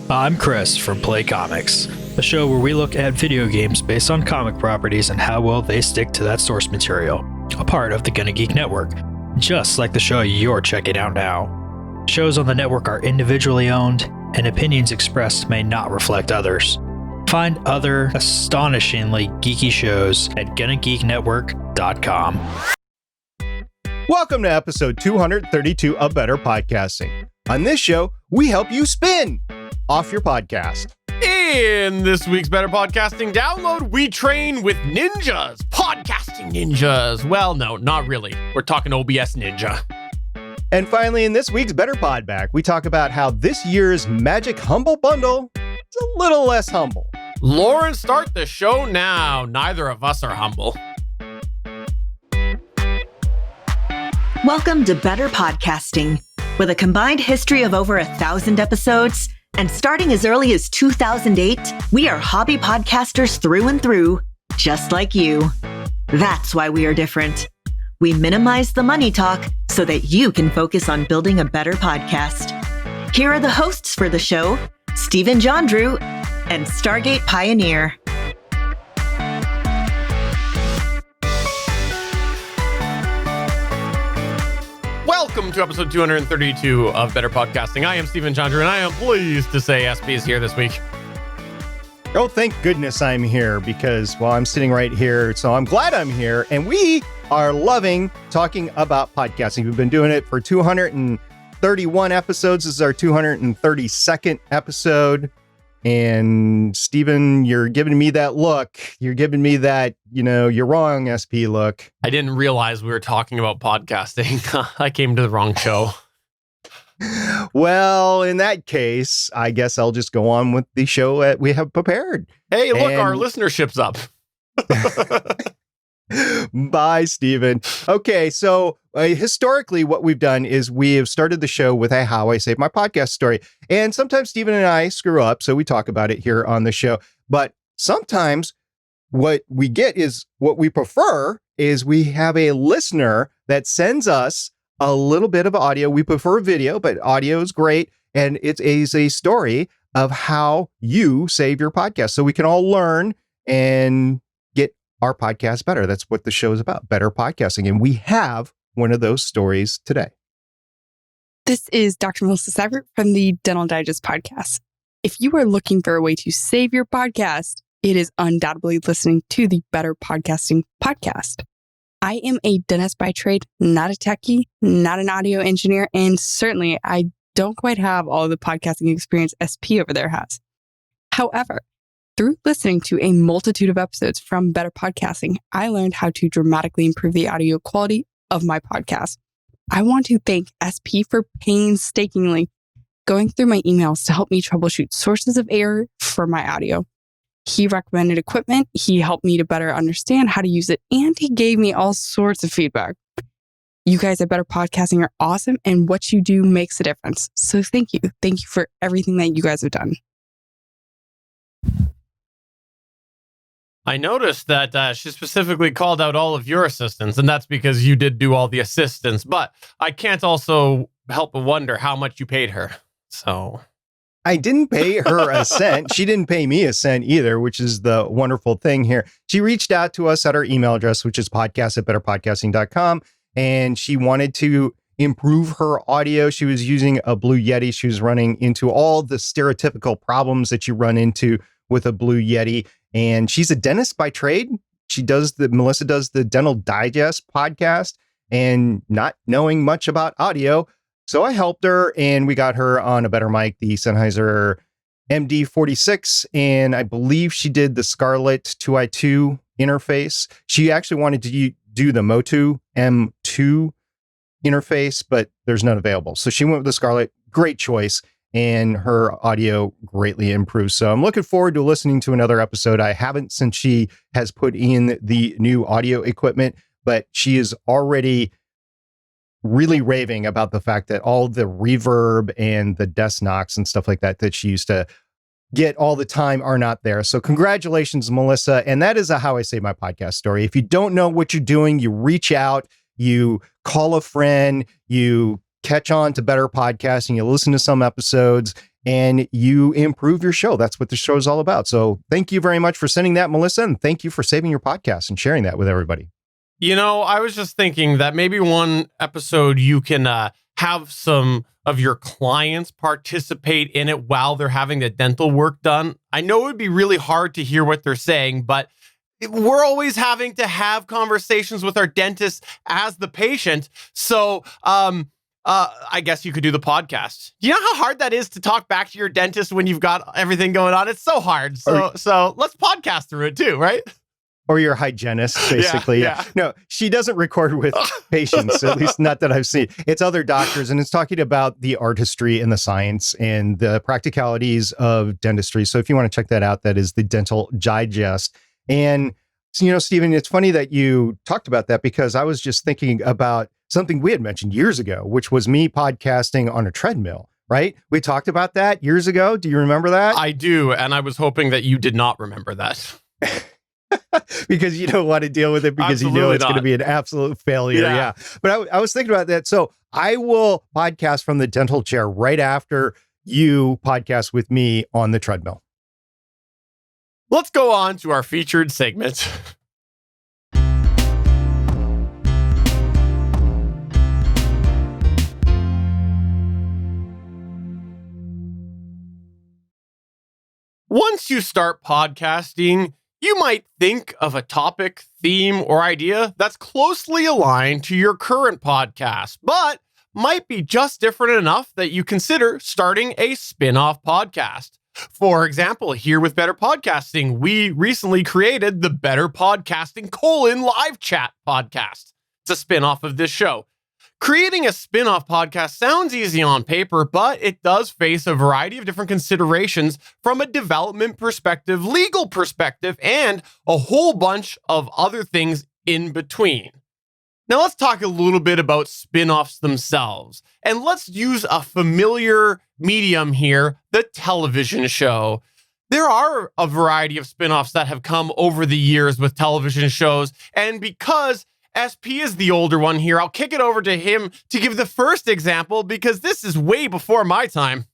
I'm Chris from Play Comics, a show where we look at video games based on comic properties and how well they stick to that source material, a part of the GonnaGeek network, just like the show you're checking out now. Shows on the network are individually owned, and opinions expressed may not reflect others. Find other astonishingly geeky shows at GonnaGeekNetwork.com. Welcome to episode 232 of Better Podcasting. On this show, we help you spin off your podcast. In this week's Better Podcasting download, we train with ninjas, podcasting ninjas. Well, no, not really. We're talking OBS Ninja. And finally, in this week's Better Pod Back, we talk about how this year's Magic Humble Bundle is a little less humble. Lauren, start the show now. Neither of us are humble. Welcome to Better Podcasting. With a combined history of over 1,000 episodes, and starting as early as 2008, we are hobby podcasters through and through, just like you. That's why we are different. We minimize the money talk so that you can focus on building a better podcast. Here are the hosts for the show, Stephen Jondrew and Stargate Pioneer. Welcome to episode 232 of Better Podcasting. I am Stephen Jondrew, and I am pleased to say SP is here this week. Oh, thank goodness I'm here because, well, I'm sitting right here, so I'm glad I'm here. And we are loving talking about podcasting. We've been doing it for 231 episodes. This is our 232nd episode. And Stephen, you're giving me that look. You're giving me that, you're wrong, SP look. I didn't realize we were talking about podcasting. I came to the wrong show. Well, in that case, I guess I'll just go on with the show that we have prepared. Hey, look, our listenership's up. Bye, Stephen. Okay, so historically, what we've done is we have started the show with a How I Saved My Podcast story. And sometimes Stephen and I screw up, so we talk about it here on the show. But sometimes what we get is what we prefer is we have a listener that sends us a little bit of audio. We prefer video, but audio is great. And it is a story of how you save your podcast so we can all learn and get our podcast better. That's what the show is about, better podcasting. And we have one of those stories today. This is Dr. Melissa Seibert from the Dental Digest podcast. If you are looking for a way to save your podcast, it is undoubtedly listening to the Better Podcasting podcast. I am a dentist by trade, not a techie, not an audio engineer, and certainly I don't quite have all the podcasting experience SP over there has. However, through listening to a multitude of episodes from Better Podcasting, I learned how to dramatically improve the audio quality of my podcast. I want to thank SP for painstakingly going through my emails to help me troubleshoot sources of error for my audio. He recommended equipment, he helped me to better understand how to use it, and he gave me all sorts of feedback. You guys at Better Podcasting are awesome, and what you do makes a difference. So thank you. Thank you for everything that you guys have done. I noticed that she specifically called out all of your assistants, and that's because you did do all the assistants. But I can't also help but wonder how much you paid her. So I didn't pay her a cent. She didn't pay me a cent either, which is the wonderful thing here. She reached out to us at our email address, which is podcast@betterpodcasting.com. And she wanted to improve her audio. She was using a Blue Yeti. She was running into all the stereotypical problems that you run into with a Blue Yeti. And she's a dentist by trade. Melissa does the Dental Digest podcast and not knowing much about audio. So I helped her and we got her on a better mic, the Sennheiser MD46. And I believe she did the Scarlett 2i2 interface. She actually wanted to do the Motu M2 interface, but there's none available. So she went with the Scarlett. Great choice. And her audio greatly improved. So I'm looking forward to listening to another episode. I haven't since she has put in the new audio equipment, but she is already really raving about the fact that all the reverb and the desk knocks and stuff like that that she used to get all the time are not there. So congratulations, Melissa. And that is a How I Save My Podcast story. If you don't know what you're doing, you reach out, you call a friend, you catch on to Better Podcasting, you listen to some episodes, and you improve your show. That's what the show is all about. So thank you very much for sending that, Melissa. And thank you for saving your podcast and sharing that with everybody. I was just thinking that maybe one episode you can have some of your clients participate in it while they're having the dental work done. I know it would be really hard to hear what they're saying, but we're always having to have conversations with our dentist as the patient. So I guess you could do the podcast. You know how hard that is to talk back to your dentist when you've got everything going on? It's so hard. So let's podcast through it too, right? Or your hygienist, basically. Yeah. No, she doesn't record with patients, at least not that I've seen. It's other doctors, and it's talking about the artistry and the science and the practicalities of dentistry. So if you want to check that out, that is the Dental Digest. And, Stephen, it's funny that you talked about that, because I was just thinking about something we had mentioned years ago, which was me podcasting on a treadmill, right? We talked about that years ago. Do you remember that? I do. And I was hoping that you did not remember that. Because you don't want to deal with it, because Absolutely you know it's not. going to be an absolute failure. Yeah. But I was thinking about that. So I will podcast from the dental chair right after you podcast with me on the treadmill. Let's go on to our featured segment. Once you start podcasting, you might think of a topic, theme, or idea that's closely aligned to your current podcast, but might be just different enough that you consider starting a spin-off podcast. For example, here with Better Podcasting, we recently created the Better Podcasting live chat podcast. It's a spin-off of this show. Creating a spin-off podcast sounds easy on paper, but it does face a variety of different considerations from a development perspective, legal perspective, and a whole bunch of other things in between. Now let's talk a little bit about spin-offs themselves, and let's use a familiar medium here, the television show. There are a variety of spin-offs that have come over the years with television shows, and because SP is the older one here, I'll kick it over to him to give the first example, because this is way before my time.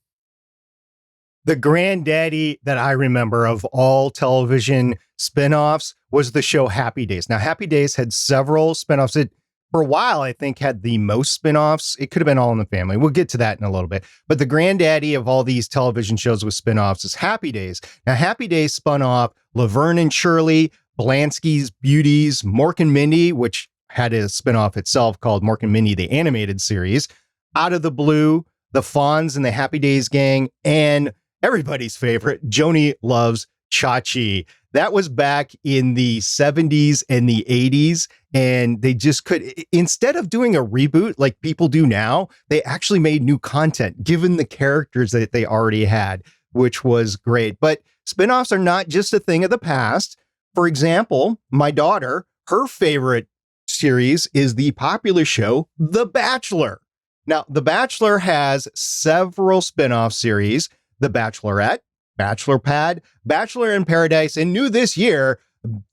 The granddaddy that I remember of all television spinoffs was the show Happy Days. Now, Happy Days had several spinoffs. It, for a while, I think, had the most spinoffs. It could have been All in the Family. We'll get to that in a little bit. But the granddaddy of all these television shows with spinoffs is Happy Days. Now, Happy Days spun off Laverne and Shirley, Blansky's Beauties, Mork and Mindy, which had a spinoff itself called Mork and Mindy, the animated series, Out of the Blue, The Fonz and the Happy Days Gang, and everybody's favorite, Joni Loves Chachi. That was back in the 70s and the 80s, and they just could, instead of doing a reboot like people do now, they actually made new content given the characters that they already had, which was great. But spinoffs are not just a thing of the past. For example, my daughter, her favorite series is the popular show The Bachelor. Now, The Bachelor has several spin-off series: The Bachelorette, Bachelor Pad, Bachelor in Paradise, and new this year,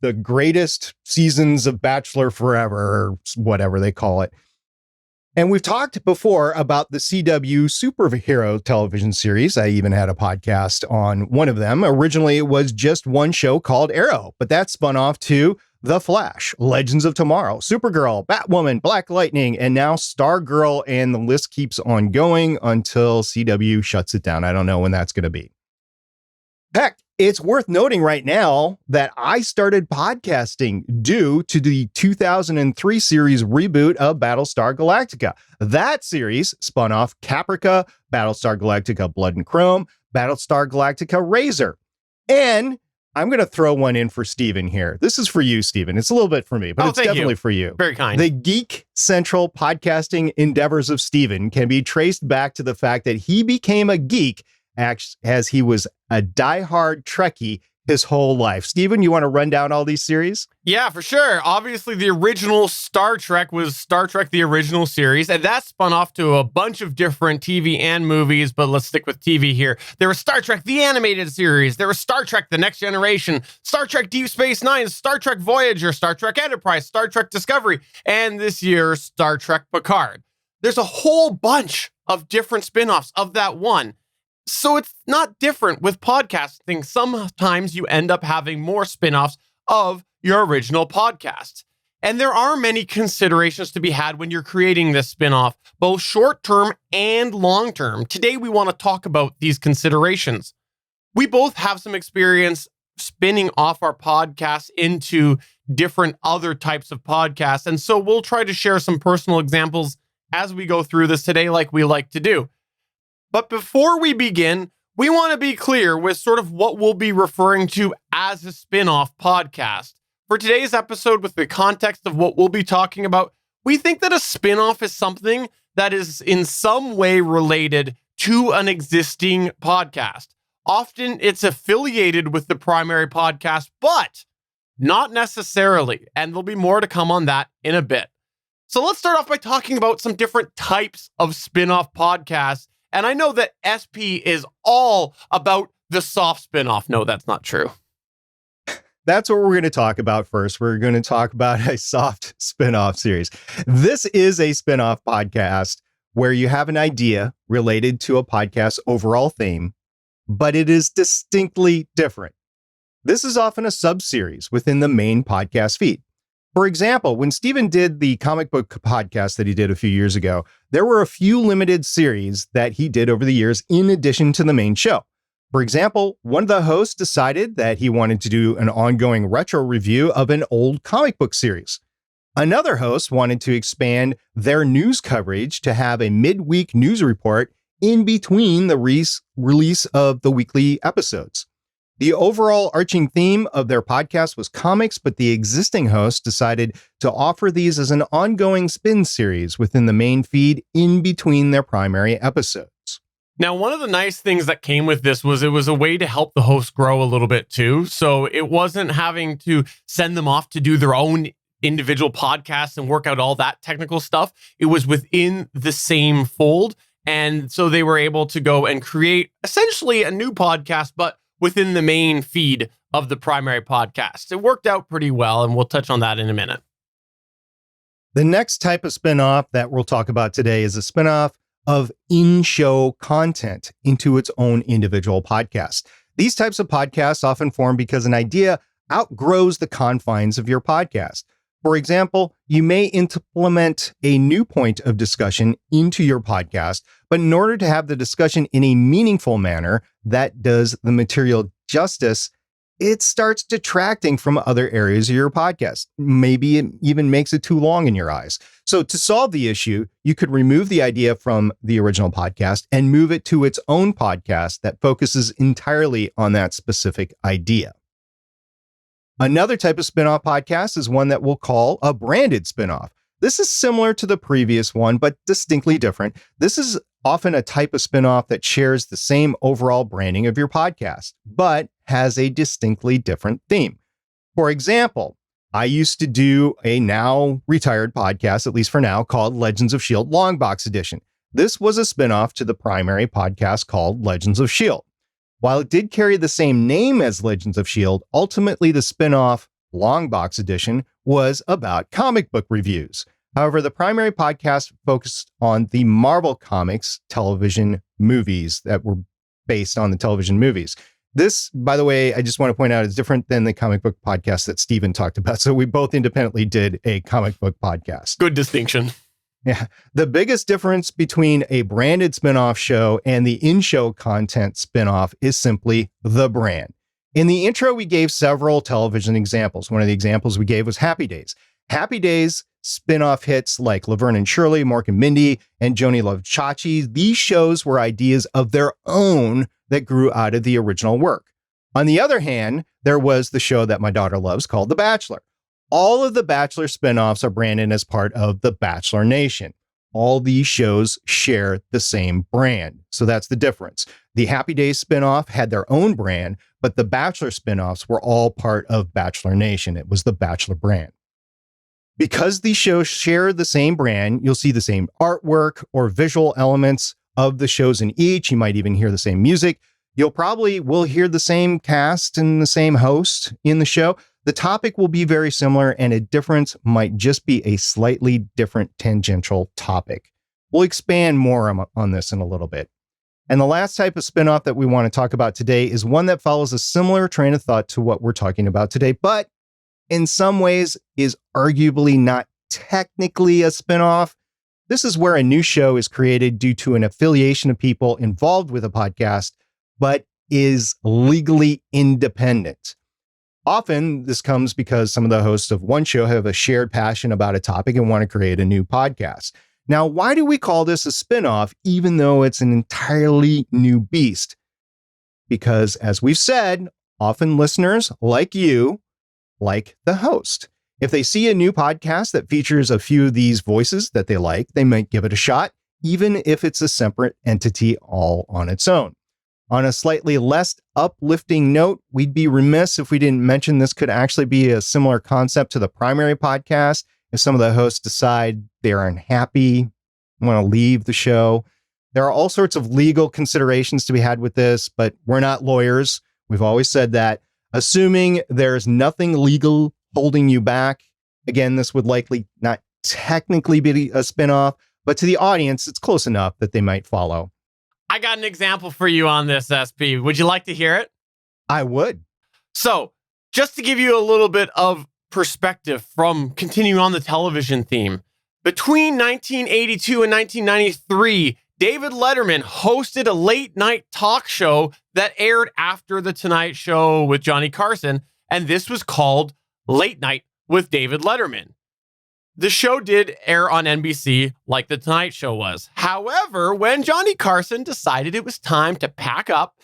the greatest seasons of Bachelor Forever, or whatever they call it. And we've talked before about the CW superhero television series. I even had a podcast on one of them. Originally, it was just one show called Arrow, but that spun off to The Flash, Legends of Tomorrow, Supergirl, Batwoman, Black Lightning, and now Stargirl, and the list keeps on going until CW shuts it down. I don't know when that's going to be. Heck, it's worth noting right now that I started podcasting due to the 2003 series reboot of Battlestar Galactica. That series spun off Caprica, Battlestar Galactica Blood and Chrome, Battlestar Galactica Razor. And I'm going to throw one in for Steven here. This is for you, Steven. It's a little bit for me, but it's definitely for you. Very kind. The Geek Central podcasting endeavors of Steven can be traced back to the fact that he became a geek as he was a diehard Trekkie his whole life. Steven, you want to run down all these series? Yeah, for sure. Obviously, the original Star Trek was Star Trek, the original series, and that spun off to a bunch of different TV and movies, but let's stick with TV here. There was Star Trek, the animated series. There was Star Trek, the Next Generation, Star Trek Deep Space Nine, Star Trek Voyager, Star Trek Enterprise, Star Trek Discovery, and this year, Star Trek Picard. There's a whole bunch of different spin-offs of that one. So it's not different with podcasting. Sometimes you end up having more spin-offs of your original podcast. And there are many considerations to be had when you're creating this spin-off, both short-term and long-term. Today, we want to talk about these considerations. We both have some experience spinning off our podcasts into different other types of podcasts. And so we'll try to share some personal examples as we go through this today, like we like to do. But before we begin, we want to be clear with sort of what we'll be referring to as a spin-off podcast. For today's episode, with the context of what we'll be talking about, we think that a spin-off is something that is in some way related to an existing podcast. Often it's affiliated with the primary podcast, but not necessarily. And there'll be more to come on that in a bit. So let's start off by talking about some different types of spin-off podcasts. And I know that SP is all about the soft spin-off. No, that's not true. That's what we're going to talk about first. We're going to talk about a soft spin-off series. This is a spin-off podcast where you have an idea related to a podcast's overall theme, but it is distinctly different. This is often a sub-series within the main podcast feed. For example, when Steven did the comic book podcast that he did a few years ago, there were a few limited series that he did over the years in addition to the main show. For example, one of the hosts decided that he wanted to do an ongoing retro review of an old comic book series. Another host wanted to expand their news coverage to have a midweek news report in between the release of the weekly episodes. The overall arching theme of their podcast was comics, but the existing host decided to offer these as an ongoing spin series within the main feed in between their primary episodes. Now, one of the nice things that came with this was it was a way to help the host grow a little bit too. So it wasn't having to send them off to do their own individual podcasts and work out all that technical stuff. It was within the same fold. And so they were able to go and create essentially a new podcast, but within the main feed of the primary podcast. It worked out pretty well, and we'll touch on that in a minute. The next type of spinoff that we'll talk about today is a spinoff of in-show content into its own individual podcast. These types of podcasts often form because an idea outgrows the confines of your podcast. For example, you may implement a new point of discussion into your podcast, but in order to have the discussion in a meaningful manner that does the material justice, it starts detracting from other areas of your podcast. Maybe it even makes it too long in your eyes. So to solve the issue, you could remove the idea from the original podcast and move it to its own podcast that focuses entirely on that specific idea. Another type of spinoff podcast is one that we'll call a branded spinoff. This is similar to the previous one, but distinctly different. This is often a type of spinoff that shares the same overall branding of your podcast, but has a distinctly different theme. For example, I used to do a now retired podcast, at least for now, called Legends of S.H.I.E.L.D. Longbox Edition. This was a spinoff to the primary podcast called Legends of S.H.I.E.L.D. While it did carry the same name as Legends of S.H.I.E.L.D., ultimately the spinoff Longbox Edition was about comic book reviews. However, the primary podcast focused on the Marvel Comics television movies that were based on the television movies. This, by the way, I just want to point out, is different than the comic book podcast that Steven talked about. So we both independently did a comic book podcast. Good distinction. Yeah. The biggest difference between a branded spinoff show and the in-show content spinoff is simply the brand. In the intro, we gave several television examples. One of the examples we gave was Happy Days. Happy Days spinoff hits like Laverne and Shirley, Mork and Mindy, and Joni Loves Chachi. These shows were ideas of their own that grew out of the original work. On the other hand, there was the show that my daughter loves called The Bachelor. All of the Bachelor spinoffs are branded as part of the Bachelor Nation. All these shows share the same brand. So that's the difference. The Happy Days spinoff had their own brand, but the Bachelor spinoffs were all part of Bachelor Nation. It was the Bachelor brand. Because these shows share the same brand, you'll see the same artwork or visual elements of the shows in each. You might even hear the same music. Will hear the same cast and the same host in the show. The topic will be very similar, and a difference might just be a slightly different tangential topic. We'll expand more on this in a little bit. And the last type of spinoff that we want to talk about today is one that follows a similar train of thought to what we're talking about today, but in some ways is arguably not technically a spinoff. This is where a new show is created due to an affiliation of people involved with a podcast, but is legally independent. Often this comes because some of the hosts of one show have a shared passion about a topic and want to create a new podcast. Now, why do we call this a spinoff, even though it's an entirely new beast? Because as we've said, often listeners like you like the host. If they see a new podcast that features a few of these voices that they like, they might give it a shot, even if it's a separate entity all on its own. On a slightly less uplifting note, we'd be remiss if we didn't mention this could actually be a similar concept to the primary podcast. If some of the hosts decide they're unhappy, want to leave the show, there are all sorts of legal considerations to be had with this, but we're not lawyers. We've always said that. Assuming there's nothing legal holding you back, again, this would likely not technically be a spinoff, but to the audience, it's close enough that they might follow. I got an example for you on this, SP. Would you like to hear it? I would. So, just to give you a little bit of perspective from continuing on the television theme, between 1982 and 1993, David Letterman hosted a late night talk show that aired after The Tonight Show with Johnny Carson, and this was called Late Night with David Letterman. The show did air on NBC like The Tonight Show was. However, when Johnny Carson decided it was time to pack up,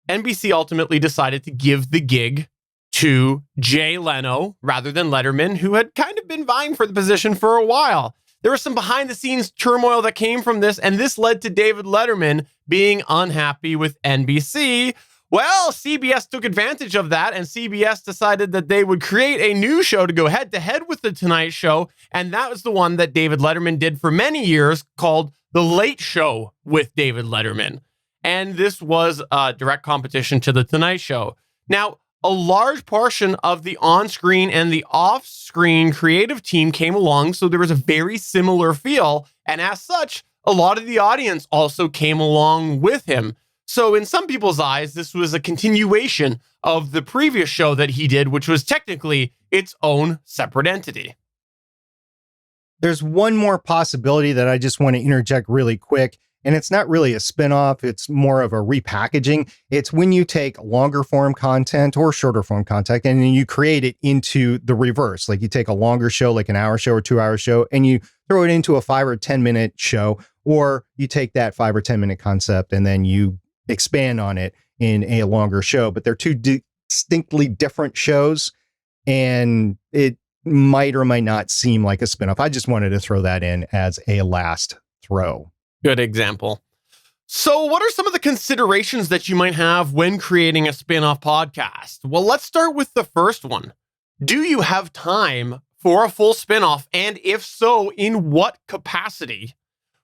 NBC ultimately decided to give the gig to Jay Leno rather than Letterman, who had kind of been vying for the position for a while. There was some behind-the-scenes turmoil that came from this, and this led to David Letterman being unhappy with NBC. Well, CBS took advantage of that, and CBS decided that they would create a new show to go head-to-head with The Tonight Show, and that was the one that David Letterman did for many years, called The Late Show with David Letterman. And this was a direct competition to The Tonight Show. Now, a large portion of the on-screen and the off-screen creative team came along, so there was a very similar feel, and as such, a lot of the audience also came along with him. So in some people's eyes, this was a continuation of the previous show that he did, which was technically its own separate entity. There's one more possibility that I just want to interject really quick, and it's not really a spinoff. It's more of a repackaging. It's when you take longer form content or shorter form content and then you create it into the reverse. Like you take a longer show, like an hour show or 2 hour show, and you throw it into a 5 or 10 minute show, or you take that 5 or 10 minute concept and then you expand on it in a longer show. But they're two distinctly different shows, and it might or might not seem like a spinoff. I just wanted to throw that in as a last throw. Good example. So what are some of the considerations that you might have when creating a spin-off podcast? Well, let's start with the first one. Do you have time for a full spin-off? And if so, in what capacity?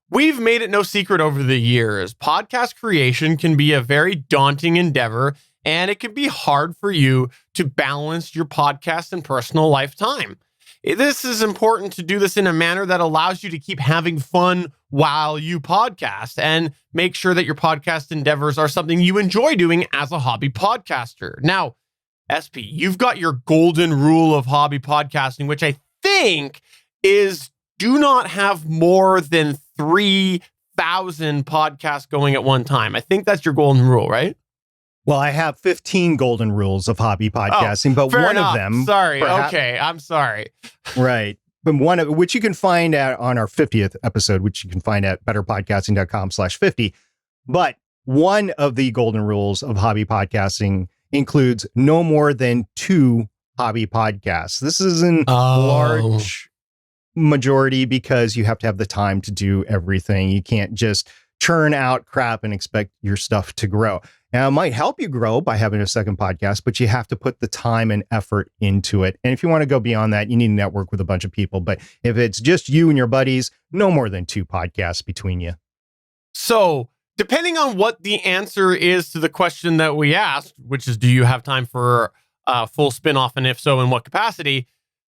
We've made it no secret over the years. Podcast creation can be a very daunting endeavor, and it can be hard for you to balance your podcast and personal life time. This is important to do this in a manner that allows you to keep having fun while you podcast and make sure that your podcast endeavors are something you enjoy doing as a hobby podcaster. Now, SP, you've got your golden rule of hobby podcasting, which I think is do not have more than 3,000 podcasts going at one time. I think that's your golden rule, right? Well, I have 15 golden rules of hobby podcasting, but one of them... Sorry. Okay. I'm sorry. Right. But one of which you can find out on our 50th episode, which you can find at betterpodcasting.com/50. But one of the golden rules of hobby podcasting includes no more than 2 hobby podcasts. This is in large majority because you have to have the time to do everything. You can't just churn out crap and expect your stuff to grow. Now, it might help you grow by having a second podcast, but you have to put the time and effort into it. And if you want to go beyond that, you need to network with a bunch of people. But if it's just you and your buddies, no more than 2 podcasts between you. So, depending on what the answer is to the question that we asked, which is, do you have time for a full spinoff? And if so, in what capacity?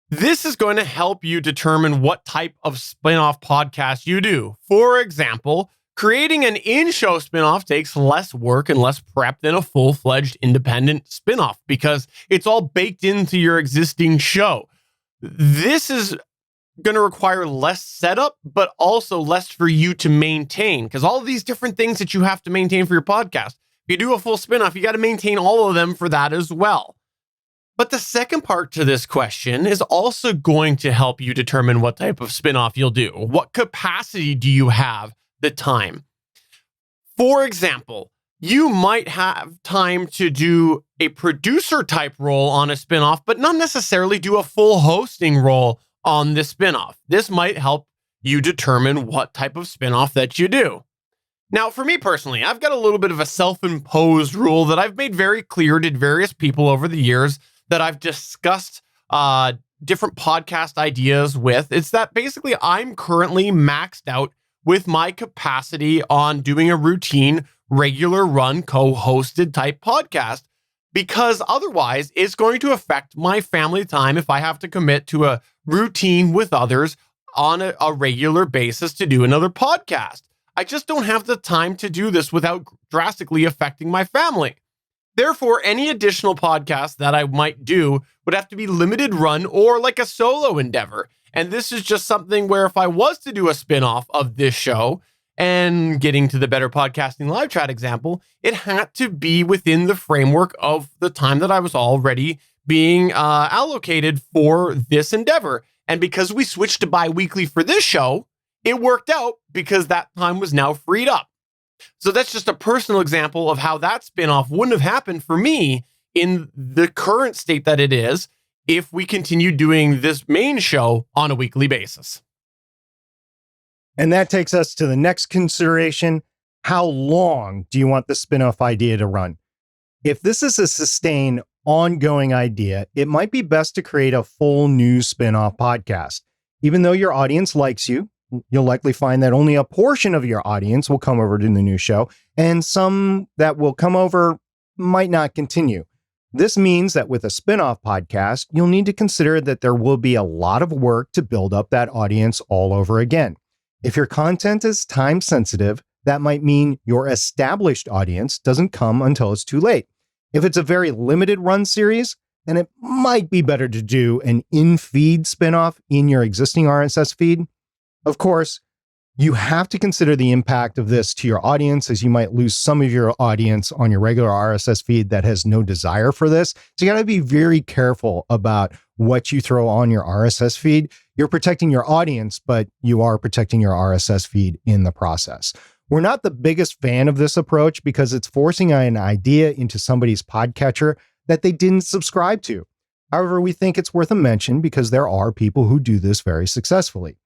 This is going to help you determine what type of spinoff podcast you do. For example, Creating an in-show spinoff takes less work and less prep than a full-fledged independent spinoff because it's all baked into your existing show. This is going to require less setup, but also less for you to maintain because all of these different things that you have to maintain for your podcast. If you do a full spinoff, you got to maintain all of them for that as well. But the second part to this question is also going to help you determine what type of spinoff you'll do. What capacity do you have? The time. For example, you might have time to do a producer type role on a spinoff, but not necessarily do a full hosting role on the spinoff. This might help you determine what type of spinoff that you do. Now, for me personally, I've got a little bit of a self-imposed rule that I've made very clear to various people over the years that I've discussed different podcast ideas with. It's that basically I'm currently maxed out with my capacity on doing a routine, regular run, co-hosted type podcast, because otherwise it's going to affect my family time if I have to commit to a routine with others on a regular basis to do another podcast. I just don't have the time to do this without drastically affecting my family. Therefore, any additional podcast that I might do would have to be limited run or like a solo endeavor. And this is just something where if I was to do a spinoff of this show, and getting to the Better Podcasting live chat example, it had to be within the framework of the time that I was already being allocated for this endeavor. And because we switched to bi-weekly for this show, it worked out because that time was now freed up. So that's just a personal example of how that spinoff wouldn't have happened for me in the current state that it is if we continue doing this main show on a weekly basis. And that takes us to the next consideration. How long do you want the spinoff idea to run? If this is a sustained, ongoing idea, it might be best to create a full new spinoff podcast. Even though your audience likes you, you'll likely find that only a portion of your audience will come over to the new show, and some that will come over might not continue. This means that with a spinoff podcast, you'll need to consider that there will be a lot of work to build up that audience all over again. If your content is time sensitive, that might mean your established audience doesn't come until it's too late. If it's a very limited run series, then it might be better to do an in-feed spinoff in your existing RSS feed. Of course, you have to consider the impact of this to your audience, as you might lose some of your audience on your regular RSS feed that has no desire for this. So you got to be very careful about what you throw on your RSS feed. You're protecting your audience, but you are protecting your RSS feed in the process. We're not the biggest fan of this approach because it's forcing an idea into somebody's podcatcher that they didn't subscribe to. However, we think it's worth a mention because there are people who do this very successfully.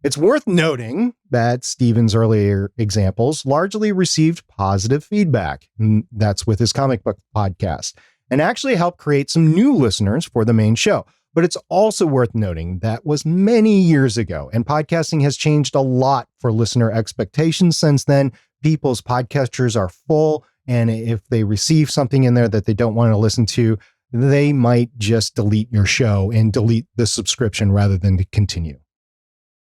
It's worth noting that Steven's earlier examples largely received positive feedback, and that's with his comic book podcast, and actually helped create some new listeners for the main show. But it's also worth noting that was many years ago, and podcasting has changed a lot for listener expectations since then. People's podcatchers are full, and if they receive something in there that they don't want to listen to, they might just delete your show and delete the subscription rather than to continue.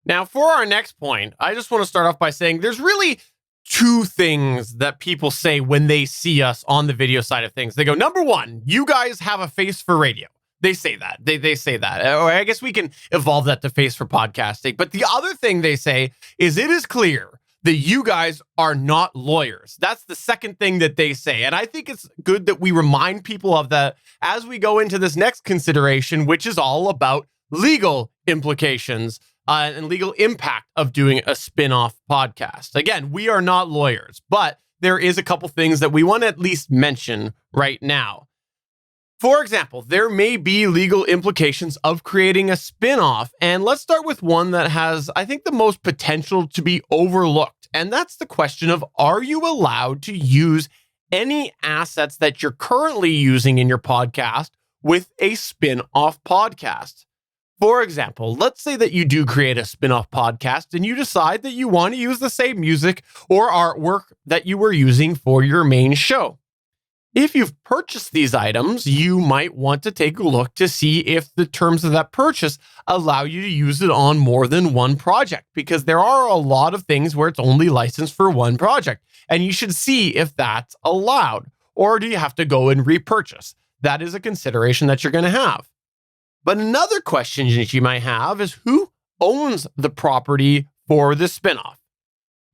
Now, for our next point, I just want to start off by saying there's really two things that people say when they see us on the video side of things. They go, number one, you guys have a face for radio. They say that. They say that. Or I guess we can evolve that to face for podcasting. But the other thing they say is it is clear that you guys are not lawyers. That's the second thing that they say. And I think it's good that we remind people of that as we go into this next consideration, which is all about legal implications and legal impact of doing a spin-off podcast. Again, we are not lawyers, but there is a couple things that we want to at least mention right now. For example, there may be legal implications of creating a spin-off, and let's start with one that has, I think, the most potential to be overlooked, and that's the question of, are you allowed to use any assets that you're currently using in your podcast with a spin-off podcast? For example, let's say that you do create a spin-off podcast and you decide that you want to use the same music or artwork that you were using for your main show. If you've purchased these items, you might want to take a look to see if the terms of that purchase allow you to use it on more than one project, because there are a lot of things where it's only licensed for one project, and you should see if that's allowed. Or do you have to go and repurchase? That is a consideration that you're going to have. But another question that you might have is who owns the property for the spinoff?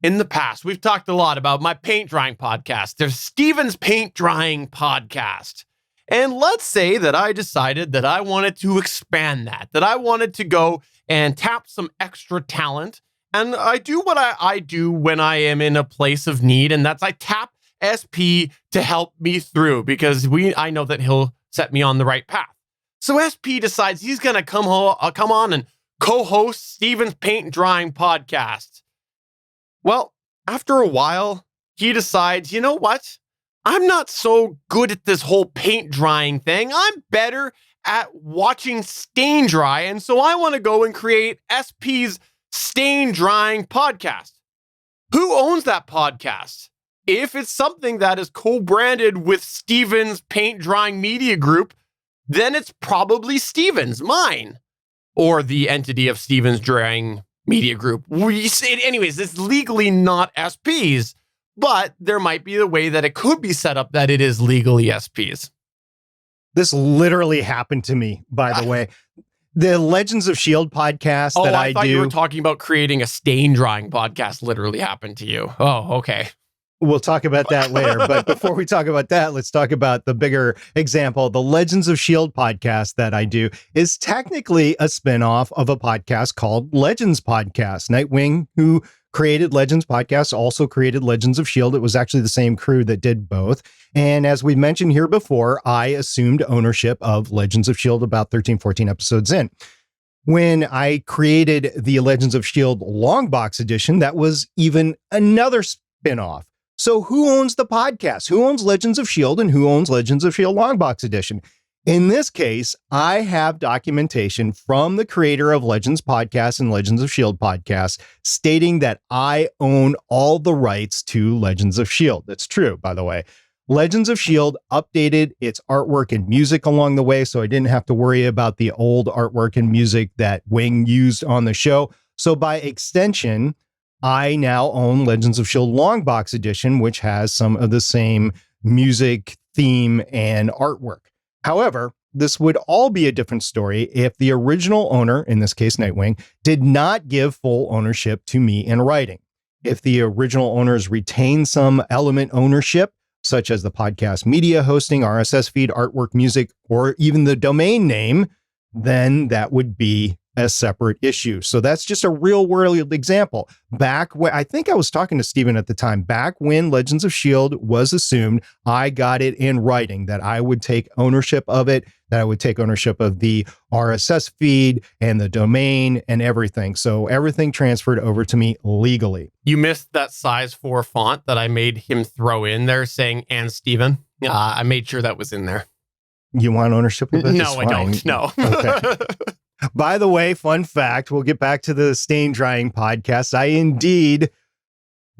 In the past, we've talked a lot about my paint drying podcast. There's Steven's paint drying podcast. And let's say that I decided that I wanted to expand that I wanted to go and tap some extra talent. And I do what I do when I am in a place of need, and that's I tap SP to help me through, because I know that he'll set me on the right path. So SP decides he's going to come on and co-host Steven's paint drying podcast. Well, after a while, he decides, you know what? I'm not so good at this whole paint drying thing. I'm better at watching stain dry. And so I want to go and create SP's stain drying podcast. Who owns that podcast? If it's something that is co-branded with Steven's paint drying media group, then it's probably Steven's, mine, or the entity of Steven's drying media group. Anyways, it's legally not SP's, but there might be a way that it could be set up that it is legally SP's. This literally happened to me, by the way. The Legends of S.H.I.E.L.D. podcast that I thought do. You were talking about creating a stain drying podcast literally happened to you. Oh, okay. We'll talk about that later. But before we talk about that, let's talk about the bigger example. The Legends of S.H.I.E.L.D. podcast that I do is technically a spinoff of a podcast called Legends Podcast. Nightwing, who created Legends Podcast, also created Legends of S.H.I.E.L.D. It was actually the same crew that did both. And as we mentioned here before, I assumed ownership of Legends of S.H.I.E.L.D. about 13, 14 episodes in. When I created the Legends of S.H.I.E.L.D. long box edition, that was even another spinoff. So who owns the podcast? Who owns Legends of S.H.I.E.L.D. and who owns Legends of S.H.I.E.L.D. long box edition? In this case, I have documentation from the creator of Legends Podcast and Legends of S.H.I.E.L.D. podcast stating that I own all the rights to Legends of S.H.I.E.L.D. That's true, by the way. Legends of S.H.I.E.L.D. updated its artwork and music along the way, so I didn't have to worry about the old artwork and music that Wing used on the show. So by extension, I now own Legends of S.H.I.E.L.D. long box edition, which has some of the same music, theme, and artwork. However, this would all be a different story if the original owner, in this case Nightwing, did not give full ownership to me in writing. If the original owners retain some element ownership, such as the podcast media hosting, RSS feed, artwork, music, or even the domain name, then that would be a separate issue. So that's just a real world example. Back when I think I was talking to Steven at the time, back when Legends of S.H.I.E.L.D. was assumed, I got it in writing that I would take ownership of it, that I would take ownership of the RSS feed and the domain and everything. So everything transferred over to me legally. You missed that size 4 font that I made him throw in there saying, and Steven. I made sure that was in there. You want ownership of it? No, I don't. No. Okay. By the way, fun fact, we'll get back to the stain drying podcast. I indeed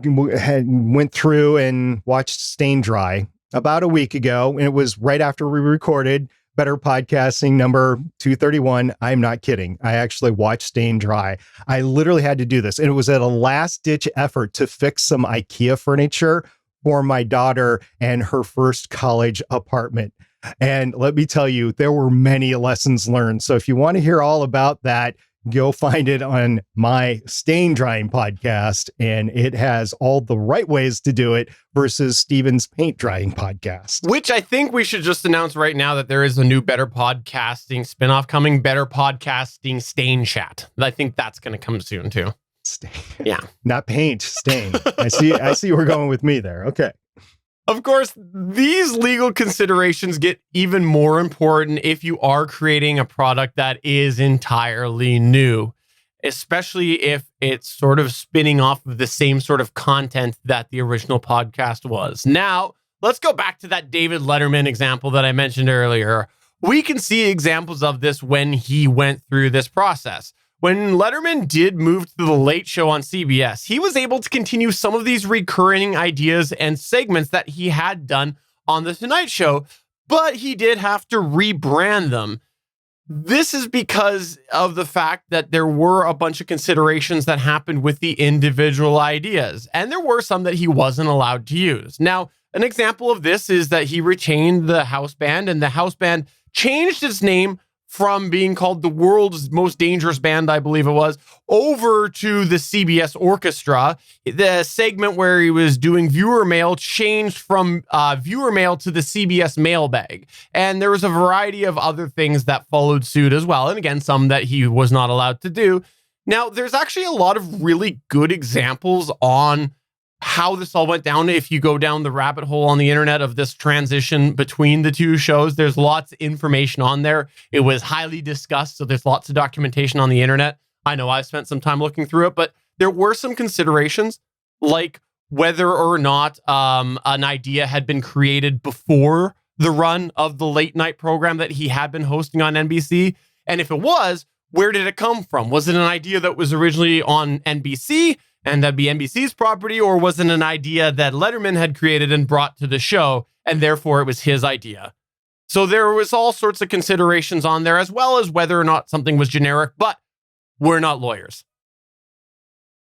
went through and watched Stain Dry about a week ago, and it was right after we recorded Better Podcasting number 231. I'm not kidding. I actually watched Stain Dry. I literally had to do this, and it was at a last-ditch effort to fix some IKEA furniture for my daughter and her first college apartment. And let me tell you, there were many lessons learned. So if you want to hear all about that, go find it on my stain drying podcast. And it has all the right ways to do it versus Steven's paint drying podcast. Which I think we should just announce right now that there is a new Better Podcasting spinoff coming, Better Podcasting Stain Chat. I think that's going to come soon too. Stain. Yeah. Not paint, stain. I see we're going with me there. Okay. Of course, these legal considerations get even more important if you are creating a product that is entirely new, especially if it's sort of spinning off of the same sort of content that the original podcast was. Now, let's go back to that David Letterman example that I mentioned earlier. We can see examples of this when he went through this process. When Letterman did move to The Late Show on CBS, he was able to continue some of these recurring ideas and segments that he had done on The Tonight Show, but he did have to rebrand them. This is because of the fact that there were a bunch of considerations that happened with the individual ideas, and there were some that he wasn't allowed to use. Now, an example of this is that he retained the house band, and the house band changed its name from being called the world's most dangerous band, I believe it was, over to the CBS Orchestra. The segment where he was doing viewer mail changed from viewer mail to the CBS mailbag. And there was a variety of other things that followed suit as well. And again, some that he was not allowed to do. Now, there's actually a lot of really good examples on how this all went down. If you go down the rabbit hole on the internet of this transition between the two shows, there's lots of information on there. It was highly discussed, so there's lots of documentation on the internet. I know I spent some time looking through it, but there were some considerations like whether or not an idea had been created before the run of the late night program that he had been hosting on NBC. And if it was, where did it come from? Was it an idea that was originally on NBC and that'd be NBC's property, or was it an idea that Letterman had created and brought to the show, and therefore it was his idea? So there was all sorts of considerations on there, as well as whether or not something was generic, but we're not lawyers.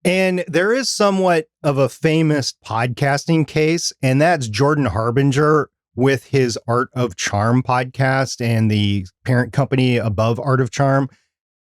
And there is somewhat of a famous podcasting case, and that's Jordan Harbinger with his Art of Charm podcast and the parent company above Art of Charm.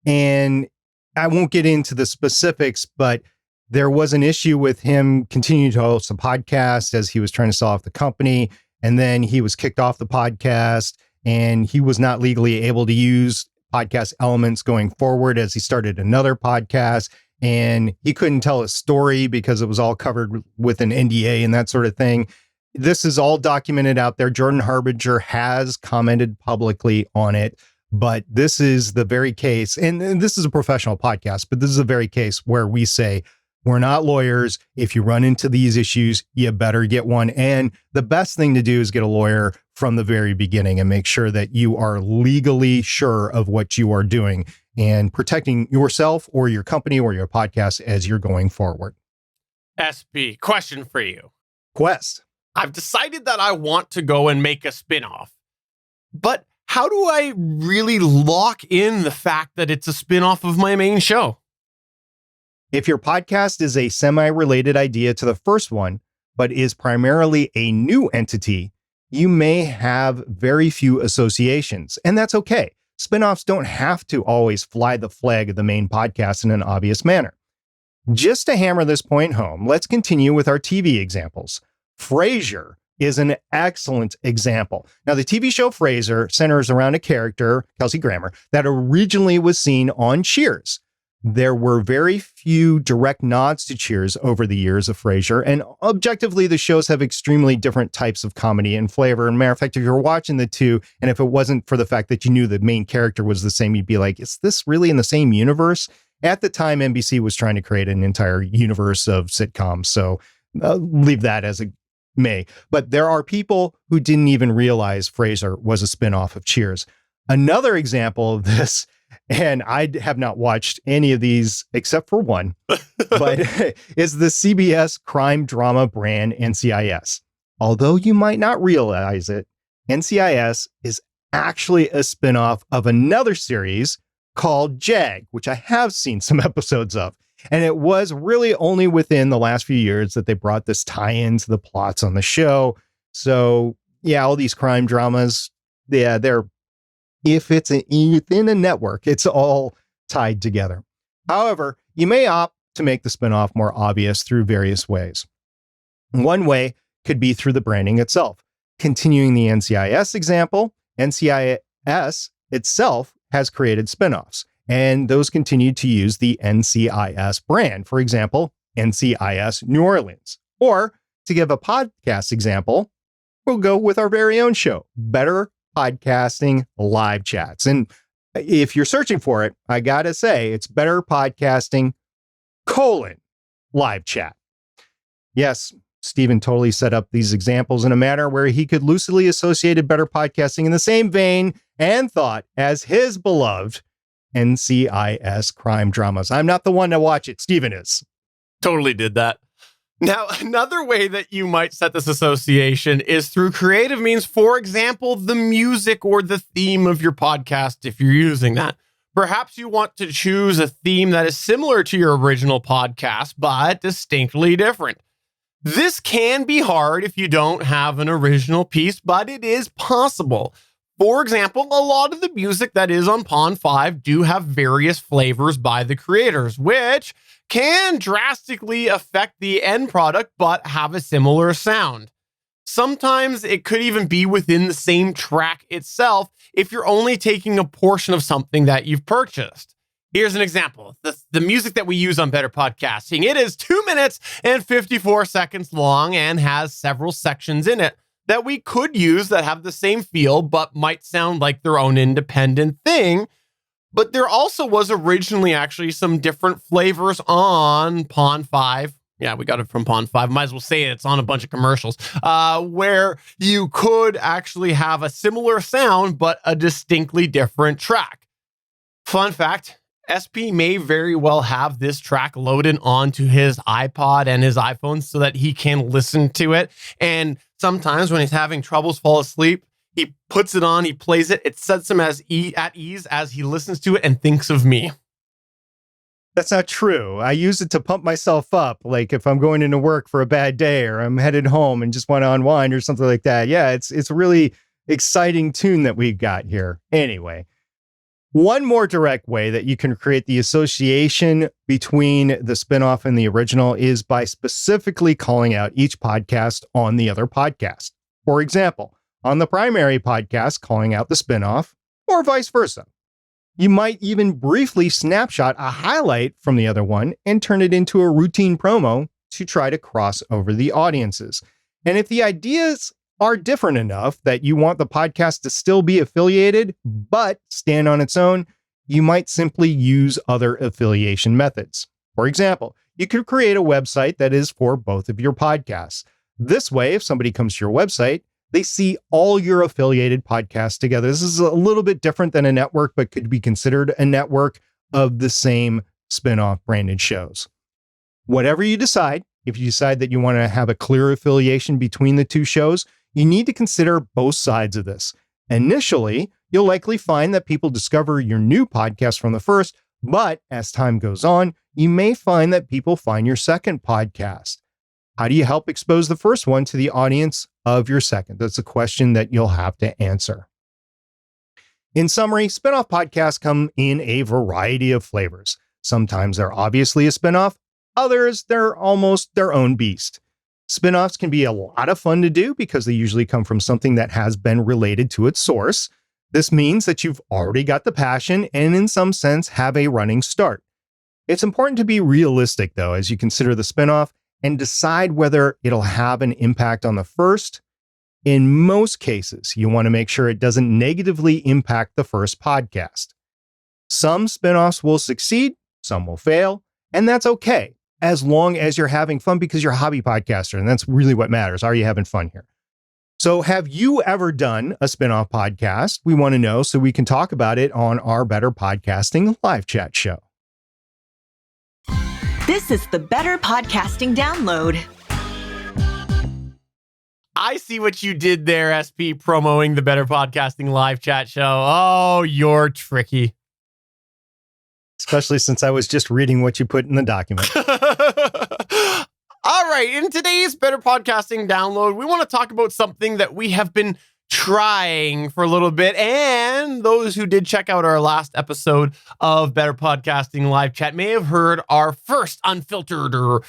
And I won't get into the specifics, but there was an issue with him continuing to host a podcast as he was trying to sell off the company. And then he was kicked off the podcast, and he was not legally able to use podcast elements going forward as he started another podcast. And he couldn't tell a story because it was all covered with an NDA and that sort of thing. This is all documented out there. Jordan Harbinger has commented publicly on it, but this is the very case. And this is a professional podcast, but this is the very case where we say, we're not lawyers. If you run into these issues, you better get one. And the best thing to do is get a lawyer from the very beginning and make sure that you are legally sure of what you are doing and protecting yourself or your company or your podcast as you're going forward. SP, question for you. Quest. I've decided that I want to go and make a spinoff, but how do I really lock in the fact that it's a spinoff of my main show? If your podcast is a semi-related idea to the first one, but is primarily a new entity, you may have very few associations, and that's okay. Spinoffs don't have to always fly the flag of the main podcast in an obvious manner. Just to hammer this point home, let's continue with our TV examples. Frasier is an excellent example. Now, the TV show Frasier centers around a character, Kelsey Grammer, that originally was seen on Cheers. There were very few direct nods to Cheers over the years of Frasier, and objectively, the shows have extremely different types of comedy and flavor. And matter of fact, if you're watching the two, and if it wasn't for the fact that you knew the main character was the same, you'd be like, is this really in the same universe? At the time, NBC was trying to create an entire universe of sitcoms, so leave that as it may. But there are people who didn't even realize Frasier was a spinoff of Cheers. Another example of this, and I have not watched any of these except for one, but is the CBS crime drama brand NCIS. Although you might not realize it, NCIS is actually a spinoff of another series called JAG, which I have seen some episodes of. And it was really only within the last few years that they brought this tie-in to the plots on the show. So yeah, all these crime dramas, yeah, they're, if it's within a network, it's all tied together. However, you may opt to make the spinoff more obvious through various ways. One way could be through the branding itself. Continuing the NCIS example, NCIS itself has created spinoffs, and those continue to use the NCIS brand. For example, NCIS New Orleans. Or to give a podcast example, we'll go with our very own show, Better Podcasting Live Chats. And if you're searching for it, I gotta say, it's Better Podcasting : Live Chat. Yes, Stephen totally set up these examples in a manner where he could loosely associate Better Podcasting in the same vein and thought as his beloved NCIS crime dramas. I'm not the one to watch it. Stephen is. Totally did that. Now, another way that you might set this association is through creative means. For example, the music or the theme of your podcast, if you're using that. Perhaps you want to choose a theme that is similar to your original podcast, but distinctly different. This can be hard if you don't have an original piece, but it is possible. For example, a lot of the music that is on Pond 5 do have various flavors by the creators, which can drastically affect the end product, but have a similar sound. Sometimes it could even be within the same track itself if you're only taking a portion of something that you've purchased. Here's an example. The music that we use on Better Podcasting, it is 2 minutes and 54 seconds long and has several sections in it that we could use that have the same feel, but might sound like their own independent thing. But there also was originally actually some different flavors on Pond 5. Yeah, we got it from Pond 5. Might as well say it's on a bunch of commercials, where you could actually have a similar sound, but a distinctly different track. Fun fact, SP may very well have this track loaded onto his iPod and his iPhone so that he can listen to it. And sometimes when he's having troubles fall asleep, he puts it on, he plays it. It sets him at ease as he listens to it and thinks of me. That's not true. I use it to pump myself up. Like if I'm going into work for a bad day or I'm headed home and just want to unwind or something like that. Yeah, it's a really exciting tune that we've got here. Anyway, one more direct way that you can create the association between the spinoff and the original is by specifically calling out each podcast on the other podcast. For example, on the primary podcast, calling out the spinoff, or vice versa. You might even briefly snapshot a highlight from the other one and turn it into a routine promo to try to cross over the audiences. And if the ideas are different enough that you want the podcast to still be affiliated, but stand on its own, you might simply use other affiliation methods. For example, you could create a website that is for both of your podcasts. This way, if somebody comes to your website, they see all your affiliated podcasts together. This is a little bit different than a network, but could be considered a network of the same spinoff branded shows. Whatever you decide, if you decide that you want to have a clear affiliation between the two shows, you need to consider both sides of this. Initially, you'll likely find that people discover your new podcast from the first, but as time goes on, you may find that people find your second podcast. How do you help expose the first one to the audience of your second? That's a question that you'll have to answer. In summary, spinoff podcasts come in a variety of flavors. Sometimes they're obviously a spinoff, others they're almost their own beast. Spinoffs can be a lot of fun to do because they usually come from something that has been related to its source. This means that you've already got the passion and in some sense have a running start. It's important to be realistic though as you consider the spinoff and decide whether it'll have an impact on the first. In most cases, you want to make sure it doesn't negatively impact the first podcast. Some spinoffs will succeed, some will fail, and that's okay, as long as you're having fun because you're a hobby podcaster, and that's really what matters. Are you having fun here? So have you ever done a spinoff podcast? We want to know so we can talk about it on our Better Podcasting live chat show. This is the Better Podcasting Download. I see what you did there, SP, promoting the Better Podcasting live chat show. Oh, you're tricky. Especially since I was just reading what you put in the document. All right, in today's Better Podcasting Download, we want to talk about something that we have been trying for a little bit. And those who did check out our last episode of Better Podcasting Live Chat may have heard our first unfiltered or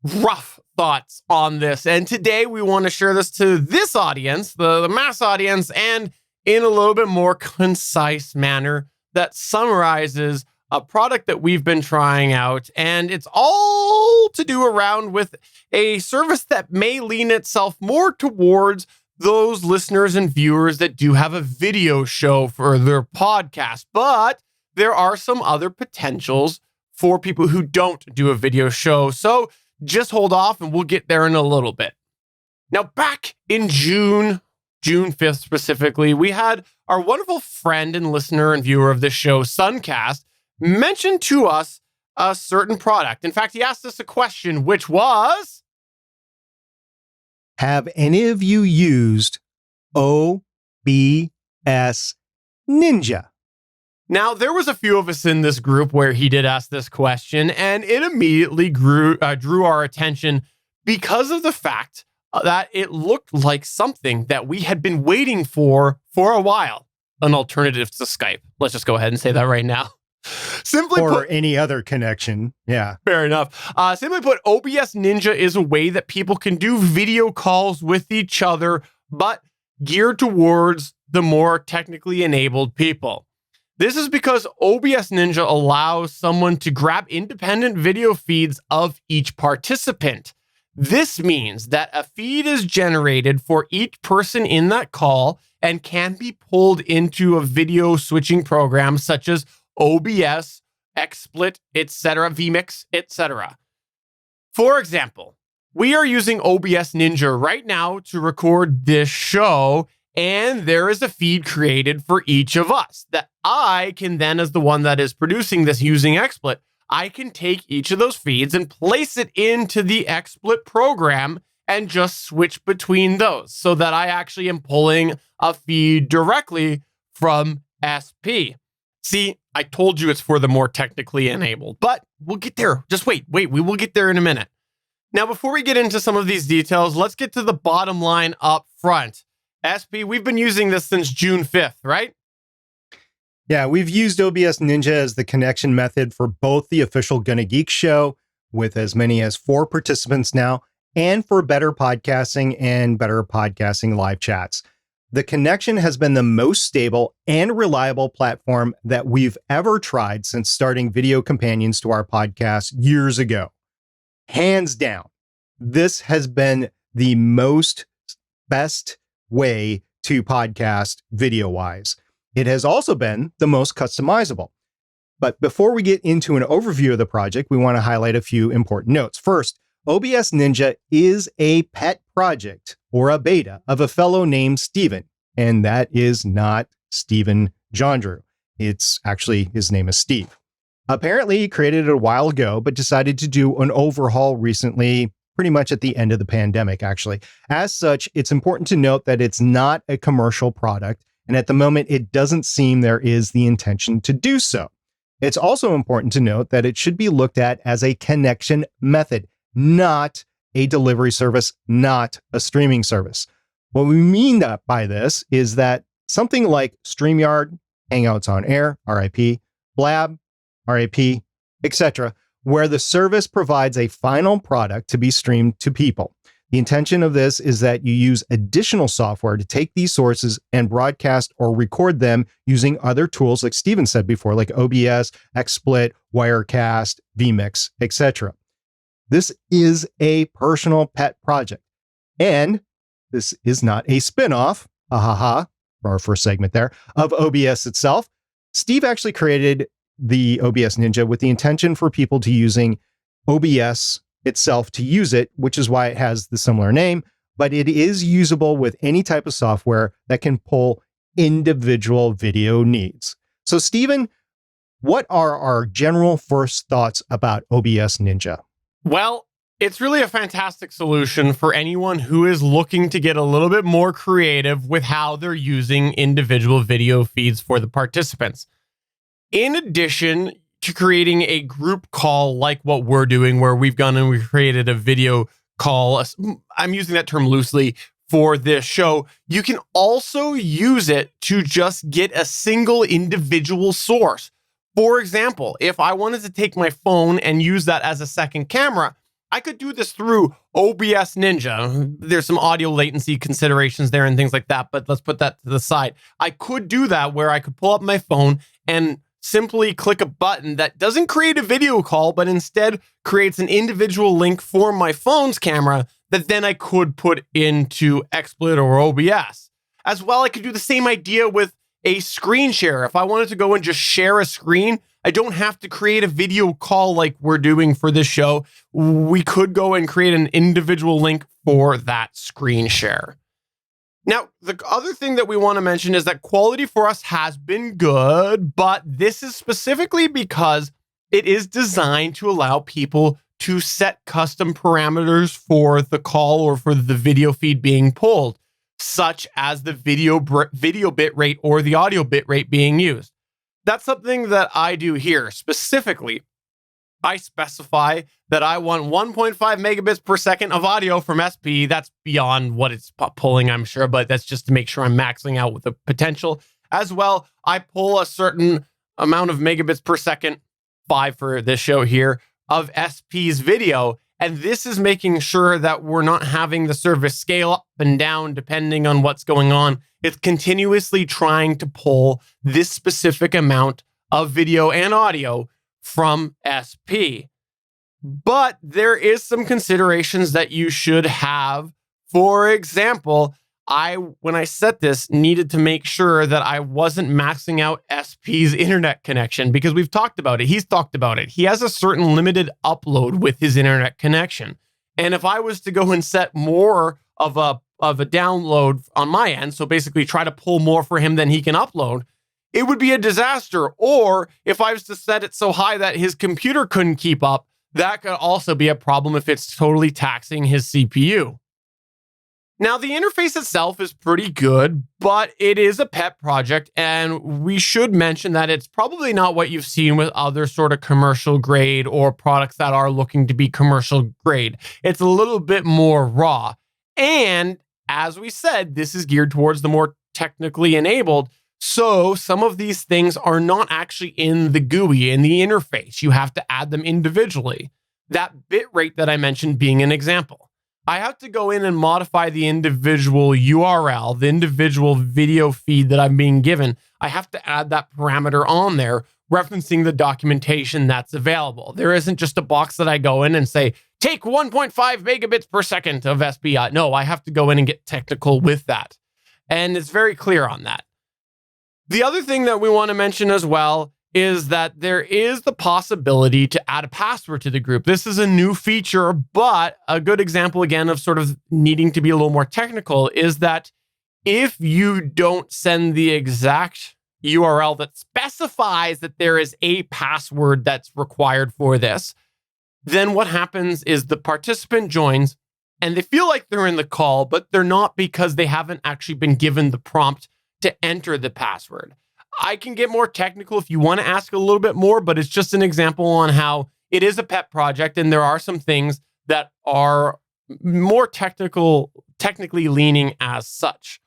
rough thoughts on this. And today we want to share this to this audience, the mass audience, and in a little bit more concise manner that summarizes a product that we've been trying out. And it's all to do around with a service that may lean itself more towards those listeners and viewers that do have a video show for their podcast. But there are some other potentials for people who don't do a video show. So just hold off and we'll get there in a little bit. Now, back in June 5th specifically, we had our wonderful friend and listener and viewer of this show, Suncast, mention to us a certain product. In fact, he asked us a question, which was, have any of you used OBS Ninja? Now, there was a few of us in this group where he did ask this question, and it immediately drew our attention because of the fact that it looked like something that we had been waiting for a while. An alternative to Skype. Let's just go ahead and say that right now. Simply Or put, any other connection. Yeah. fair enough. Simply put, OBS Ninja is a way that people can do video calls with each other, but geared towards the more technically enabled people. This is because OBS Ninja allows someone to grab independent video feeds of each participant. This means that a feed is generated for each person in that call and can be pulled into a video switching program such as OBS, XSplit, etc., vMix, etc. For example, we are using OBS Ninja right now to record this show, and there is a feed created for each of us that I can then, as the one that is producing this using XSplit, I can take each of those feeds and place it into the XSplit program and just switch between those so that I actually am pulling a feed directly from SP. See, I told you it's for the more technically enabled, but we'll get there. Just wait, we will get there in a minute. Now, before we get into some of these details, let's get to the bottom line up front. SP, we've been using this since June 5th, right? Yeah, we've used OBS Ninja as the connection method for both the official GonnaGeek show, with as many as 4 participants now, and for Better Podcasting and Better Podcasting live chats. The connection has been the most stable and reliable platform that we've ever tried since starting video companions to our podcast years ago. Hands down, this has been the best way to podcast video-wise. It has also been the most customizable. But before we get into an overview of the project, we want to highlight a few important notes. First, OBS Ninja is a pet project or a beta of a fellow named Steven, and that is not Stephen Jondrew. It's actually, his name is Steve. Apparently, he created it a while ago, but decided to do an overhaul recently, pretty much at the end of the pandemic, actually. As such, it's important to note that it's not a commercial product, and at the moment, it doesn't seem there is the intention to do so. It's also important to note that it should be looked at as a connection method, not a delivery service, not a streaming service. What we mean by this is that something like StreamYard, Hangouts on Air, RIP, Blab, RIP, etc., where the service provides a final product to be streamed to people. The intention of this is that you use additional software to take these sources and broadcast or record them using other tools, like Steven said before, like OBS, XSplit, Wirecast, vMix, etc. This is a personal pet project, and this is not a spinoff, for our first segment there, of OBS itself. Steve actually created the OBS Ninja with the intention for people to using OBS itself to use it, which is why it has the similar name, but it is usable with any type of software that can pull individual video needs. So, Steven, what are our general first thoughts about OBS Ninja? Well, it's really a fantastic solution for anyone who is looking to get a little bit more creative with how they're using individual video feeds for the participants. In addition to creating a group call like what we're doing, where we've gone and we've created a video call, I'm using that term loosely for this show, you can also use it to just get a single individual source. For example, if I wanted to take my phone and use that as a second camera, I could do this through OBS Ninja. There's some audio latency considerations there and things like that, but let's put that to the side. I could do that where I could pull up my phone and simply click a button that doesn't create a video call, but instead creates an individual link for my phone's camera that then I could put into XSplit or OBS. As well, I could do the same idea with a screen share. If I wanted to go and just share a screen, I don't have to create a video call like we're doing for this show. We could go and create an individual link for that screen share. Now, the other thing that we want to mention is that quality for us has been good, but this is specifically because It is designed to allow people to set custom parameters for the call or for the video feed being pulled, such as the video bit rate or the audio bit rate being used. That's something that I do here. Specifically, I specify that I want 1.5 megabits per second of audio from SP. That's beyond what it's pulling, I'm sure, but that's just to make sure I'm maxing out with the potential. As well, I pull a certain amount of megabits per second, 5 for this show here, of SP's video. And this is making sure that we're not having the service scale up and down depending on what's going on. It's continuously trying to pull this specific amount of video and audio from SP. But there is some considerations that you should have. For example, when I set this, needed to make sure that I wasn't maxing out SP's internet connection, because we've talked about it. He's talked about it. He has a certain limited upload with his internet connection. And if I was to go and set more of a download on my end, so basically try to pull more for him than he can upload, it would be a disaster. Or if I was to set it so high that his computer couldn't keep up, that could also be a problem if it's totally taxing his CPU. Now, the interface itself is pretty good, but it is a pet project, and we should mention that it's probably not what you've seen with other sort of commercial grade or products that are looking to be commercial grade. It's a little bit more raw. And as we said, this is geared towards the more technically enabled. So some of these things are not actually in the GUI, in the interface. You have to add them individually. That bit rate that I mentioned being an example. I have to go in and modify the individual URL, the individual video feed that I'm being given. I have to add that parameter on there, referencing the documentation that's available. There isn't just a box that I go in and say, take 1.5 megabits per second of SPI. No, I have to go in and get technical with that. And it's very clear on that. The other thing that we want to mention as well is that there is the possibility to add a password to the group. This is a new feature, but a good example, again, of sort of needing to be a little more technical is that if you don't send the exact URL that specifies that there is a password that's required for this, then what happens is the participant joins and they feel like they're in the call, but they're not because they haven't actually been given the prompt to enter the password. I can get more technical if you want to ask a little bit more, but it's just an example on how it is a pet project and there are some things that are more technically leaning as such.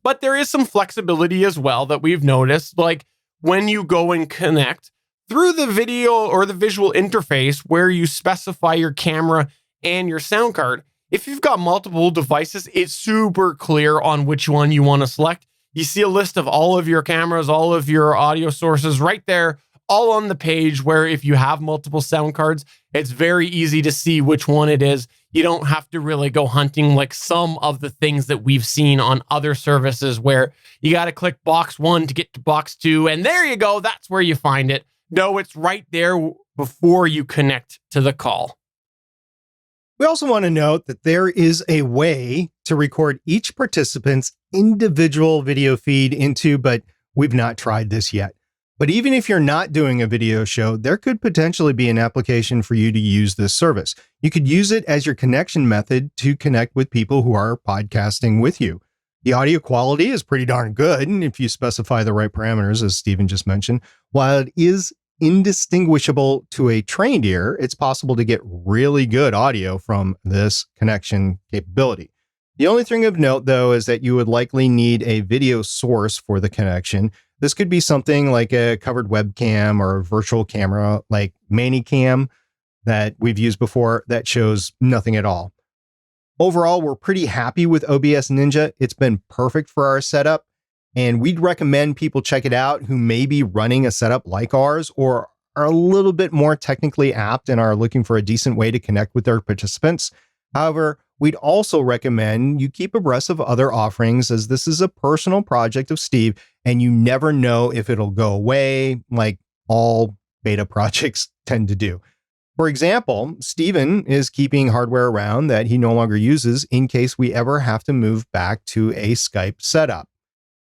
But there is some flexibility as well that we've noticed, like when you go and connect through the video or the visual interface where you specify your camera and your sound card. If you've got multiple devices, it's super clear on which one you want to select. You see a list of all of your cameras, all of your audio sources right there, all on the page, where if you have multiple sound cards, it's very easy to see which one it is. You don't have to really go hunting like some of the things that we've seen on other services where you got to click box 1 to get to box 2. And there you go. That's where you find it. No, it's right there before you connect to the call. We also want to note that there is a way to record each participant's individual video feed into, but we've not tried this yet. But even if you're not doing a video show, there could potentially be an application for you to use this service. You could use it as your connection method to connect with people who are podcasting with you. The audio quality is pretty darn good, and if you specify the right parameters, as Stephen just mentioned, while it is indistinguishable to a trained ear, it's possible to get really good audio from this connection capability. The only thing of note, though, is that you would likely need a video source for the connection. This could be something like a covered webcam or a virtual camera like ManyCam that we've used before that shows nothing at all. Overall, we're pretty happy with OBS Ninja. It's been perfect for our setup. And we'd recommend people check it out who may be running a setup like ours or are a little bit more technically apt and are looking for a decent way to connect with their participants. However, we'd also recommend you keep abreast of other offerings, as this is a personal project of Steve and you never know if it'll go away like all beta projects tend to do. For example, Steven is keeping hardware around that he no longer uses in case we ever have to move back to a Skype setup.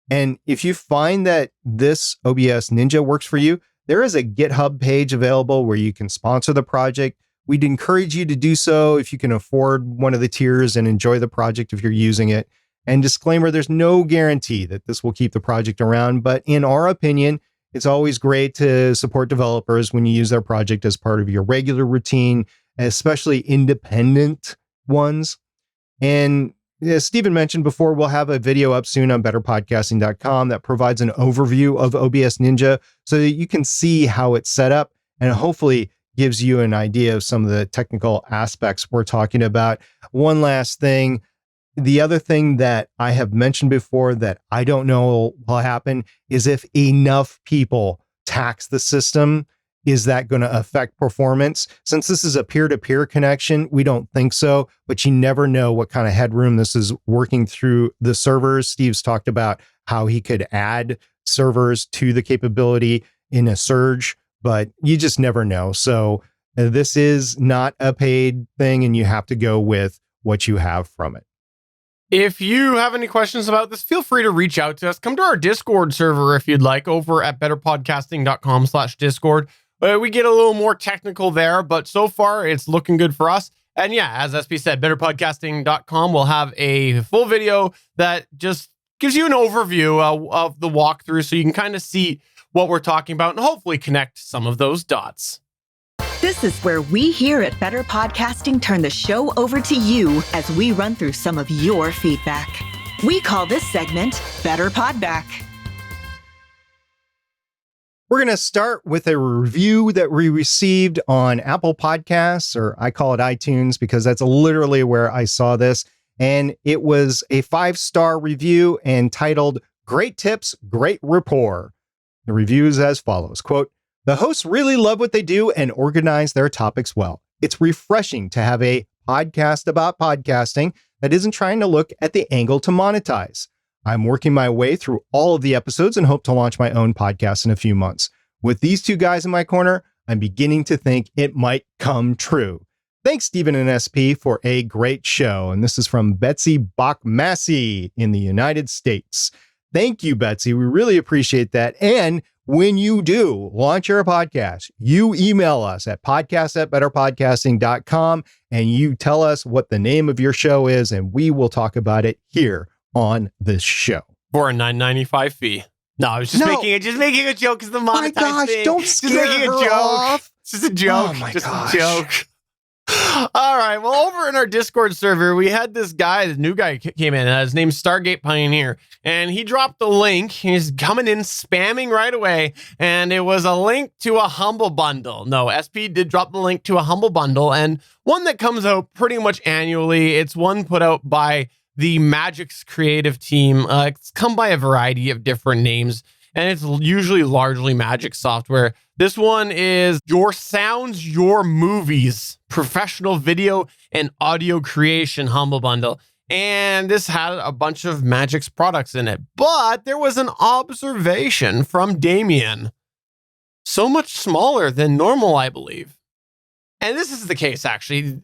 And if you find that this OBS Ninja works for you, there is a GitHub page available where you can sponsor the project. We'd encourage you to do so if you can afford one of the tiers and enjoy the project if you're using it. And disclaimer, there's no guarantee that this will keep the project around, but in our opinion, it's always great to support developers when you use their project as part of your regular routine, especially independent ones. And as Stephen mentioned before, we'll have a video up soon on betterpodcasting.com that provides an overview of OBS Ninja so that you can see how it's set up and hopefully gives you an idea of some of the technical aspects we're talking about. One last thing. The other thing that I have mentioned before that I don't know will happen is if enough people tax the system, is that going to affect performance? Since this is a peer-to-peer connection, we don't think so, but you never know what kind of headroom this is working through the servers. Steve's talked about how he could add servers to the capability in a surge, but you just never know. So this is not a paid thing, and you have to go with what you have from it. If you have any questions about this, feel free to reach out to us. Come to our Discord server if you'd like, over at betterpodcasting.com/Discord. We get a little more technical there, but so far it's looking good for us. And yeah, as SP said, betterpodcasting.com will have a full video that just gives you an overview of the walkthrough so you can kind of see what we're talking about and hopefully connect some of those dots. This is where we here at Better Podcasting turn the show over to you as we run through some of your feedback. We call this segment Better Podback. We're going to start with a review that we received on Apple Podcasts, or I call it iTunes because that's literally where I saw this. And it was a 5-star review and titled, "Great Tips, Great Rapport." The review is as follows, quote, "The hosts really love what they do and organize their topics well. It's refreshing to have a podcast about podcasting that isn't trying to look at the angle to monetize. I'm working my way through all of the episodes and hope to launch my own podcast in a few months. With these two guys in my corner, I'm beginning to think it might come true. Thanks, Stephen and SP, for a great show." And this is from Betsy Bachmassey in the United States. Thank you, Betsy. We really appreciate that. And when you do launch your podcast, you email us at podcast@betterpodcasting.com and you tell us what the name of your show is, and we will talk about it here on this show. For a $9.95 fee. No, I was just making a joke because the monetized my gosh, thing. don't scare just making her a joke. off. It's just a joke. Oh my just gosh. a joke. All right. Well, over in our Discord server, we had this guy, the new guy came in. His name's Stargate Pioneer, and he dropped the link. He's coming in spamming right away, and it was a link to a Humble Bundle. No, SP did drop the link to a Humble Bundle, and one that comes out pretty much annually. It's one put out by the Magic's creative team. It's come by a variety of different names, and it's usually largely Magic software. This one is Your Sounds, Your Movies, Professional Video and Audio Creation Humble Bundle. And this had a bunch of Magic's products in it. But there was an observation from Damien. So much smaller than normal, I believe. And this is the case, actually.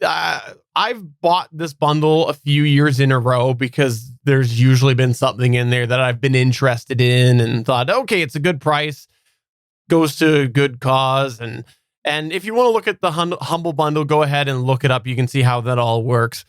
I've bought this bundle a few years in a row because there's usually been something in there that I've been interested in and thought, okay, it's a good price, goes to a good cause. And if you want to look at the Humble Bundle, go ahead and look it up. You can see how that all works.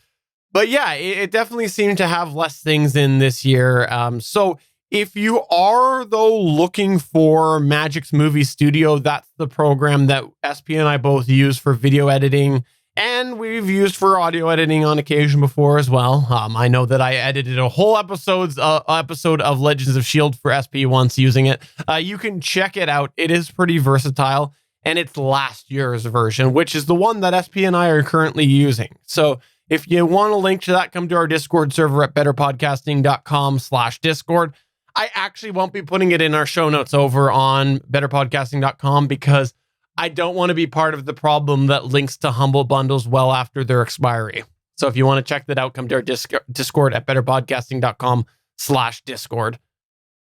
But yeah, it definitely seemed to have less things in this year. So if you are, though, looking for Magic's Movie Studio, that's the program that SP and I both use for video editing, and we've used for audio editing on occasion before as well. I know that I edited a whole episode of Legends of S.H.I.E.L.D. for SP once using it. You can check it out. It is pretty versatile, and it's last year's version, which is the one that SP and I are currently using. So if you want a link to that, come to our Discord server at betterpodcasting.com/Discord. I actually won't be putting it in our show notes over on betterpodcasting.com because I don't want to be part of the problem that links to Humble Bundles well after their expiry. So if you want to check that out, come to our Discord at betterpodcasting.com/Discord.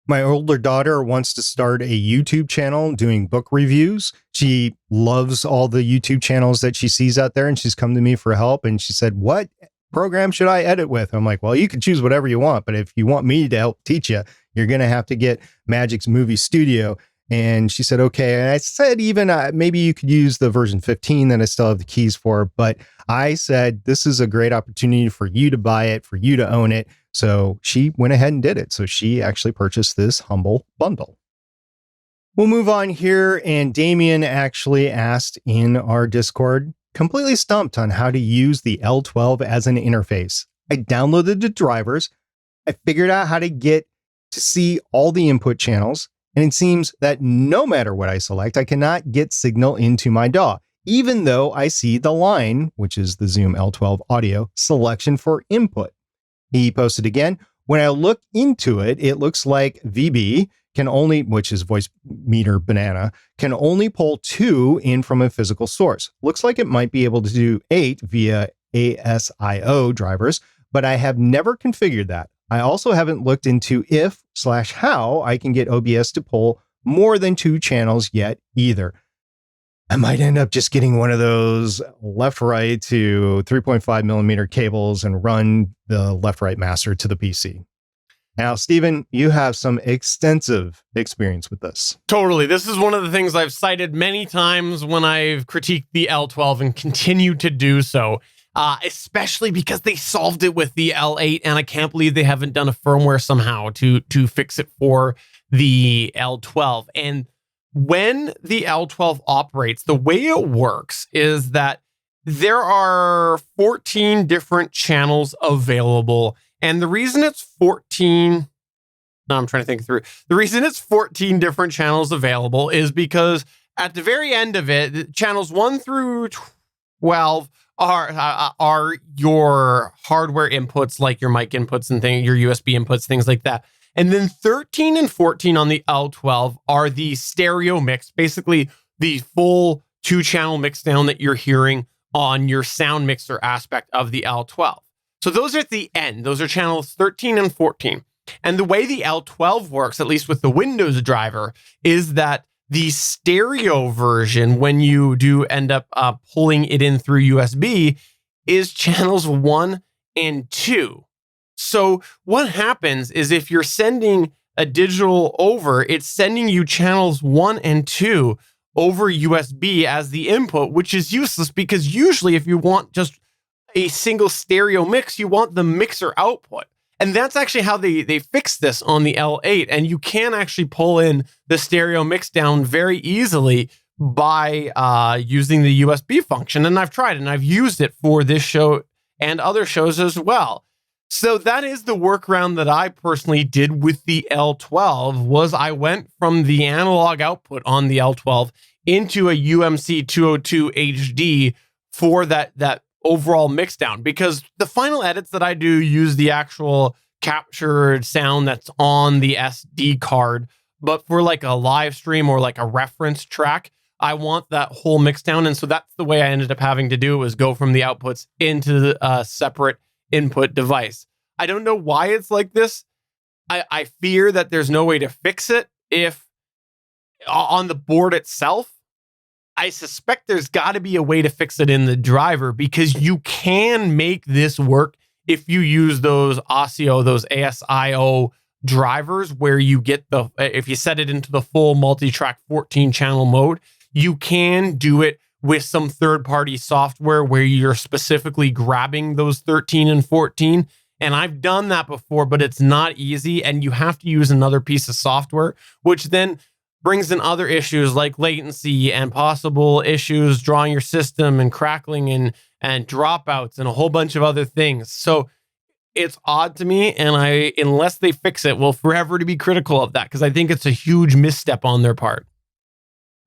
My older daughter wants to start a YouTube channel doing book reviews. She loves all the YouTube channels that she sees out there, and she's come to me for help. And she said, "What program should I edit with?" I'm like, well, you can choose whatever you want, but if you want me to help teach you, you're going to have to get Magic's Movie Studio. And she said, okay. And I said, even maybe you could use the version 15 that I still have the keys for. But I said, this is a great opportunity for you to buy it, for you to own it. So she went ahead and did it. So she actually purchased this humble bundle. We'll move on here. And Damien actually asked in our Discord, completely stumped on how to use the L12 as an interface. I downloaded the drivers. I figured out how to get to see all the input channels. And it seems that no matter what I select, I cannot get signal into my DAW, even though I see the line, which is the Zoom L12 audio selection for input. He posted again, when I look into it, it looks like VB can only, which is voice meter banana, can only pull 2 in from a physical source. Looks like it might be able to do 8 via ASIO drivers, but I have never configured that. I also haven't looked into if/how I can get OBS to pull more than 2 channels yet either. I might end up just getting one of those left-right to 3.5 millimeter cables and run the left-right master to the PC. Now, Stephen, you have some extensive experience with this. Totally. This is one of the things I've cited many times when I've critiqued the L12 and continue to do so. Especially because they solved it with the L8, and I can't believe they haven't done a firmware somehow to fix it for the L12. And when the L12 operates, the way it works is that there are 14 different channels available. And the reason it's 14... No, I'm trying to think through. The reason it's 14 different channels available is because at the very end of it, channels 1 through 12 are your hardware inputs, like your mic inputs and things, your USB inputs, things like that. And then 13 and 14 on the L12 are the stereo mix, basically the full 2-channel mix down that you're hearing on your sound mixer aspect of the L12. So those are at the end. Those are channels 13 and 14. And the way the L12 works, at least with the Windows driver, is that the stereo version, when you do end up pulling it in through USB, is channels 1 and 2. So what happens is if you're sending a digital over, it's sending you channels 1 and 2 over USB as the input, which is useless because usually if you want just a single stereo mix, you want the mixer output. And that's actually how they fixed this on the L8. And you can actually pull in the stereo mix down very easily by using the USB function. And I've tried and I've used it for this show and other shows as well. So that is the workaround that I personally did with the L12 was I went from the analog output on the L12 into a UMC 202 HD for that overall mix down, because the final edits that I do use the actual captured sound that's on the SD card. But for like a live stream or like a reference track, I want that whole mix down. And so that's the way I ended up having to do was go from the outputs into a separate input device. I don't know why it's like this. I fear that there's no way to fix it if on the board itself. I suspect there's got to be a way to fix it in the driver, because you can make this work if you use those ASIO drivers where you get if you set it into the full multi-track 14-channel mode, you can do it with some third-party software where you're specifically grabbing those 13 and 14. And I've done that before, but it's not easy. And you have to use another piece of software, which then brings in other issues like latency and possible issues drawing your system and crackling and dropouts and a whole bunch of other things. So it's odd to me, and unless they fix it, will forever to be critical of that, because I think it's a huge misstep on their part.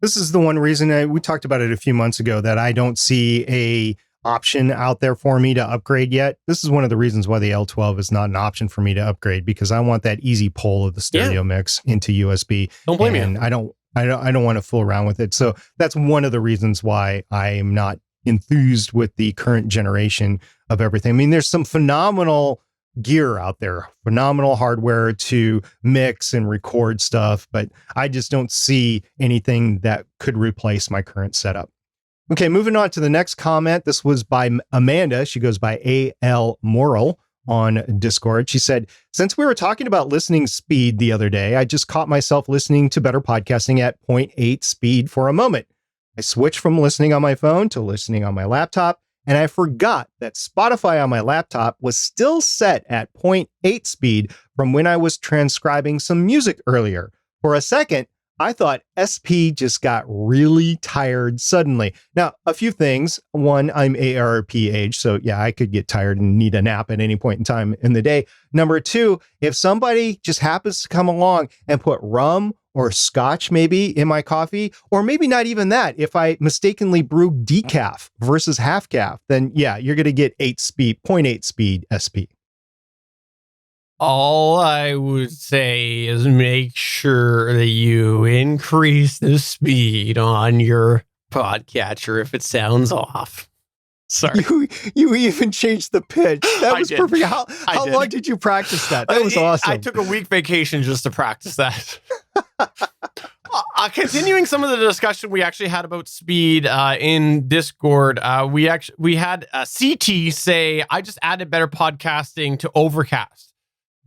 This is the one reason we talked about it a few months ago that I don't see a option out there for me to upgrade yet. This is one of the reasons why the L12 is not an option for me to upgrade, because I want that easy pull of the stereo mix into USB. Don't blame you. I don't want to fool around with it. So that's one of the reasons why I am not enthused with the current generation of everything. I mean, there's some phenomenal gear out there, phenomenal hardware to mix and record stuff, but I just don't see anything that could replace my current setup. Okay, moving on to the next comment. This was by Amanda. She goes by A.L. Moral on Discord. She said, since we were talking about listening speed the other day, I just caught myself listening to Better Podcasting at 0.8 speed for a moment. I switched from listening on my phone to listening on my laptop, and I forgot that Spotify on my laptop was still set at 0.8 speed from when I was transcribing some music earlier. For a second, I thought SP just got really tired suddenly. Now, a few things. One, I'm AARP age, so yeah, I could get tired and need a nap at any point in time in the day. Number two, if somebody just happens to come along and put rum or scotch maybe in my coffee, or maybe not even that, if I mistakenly brew decaf versus half calf, then yeah, you're going to get 0.8 speed SP. All I would say is make sure that you increase the speed on your podcatcher if it sounds off. Sorry. You even changed the pitch. That was perfect. How did. long did you practice that? That was awesome. I took a week vacation just to practice that. Continuing some of the discussion we actually had about speed in Discord, we had CT say, I just added Better Podcasting to Overcast.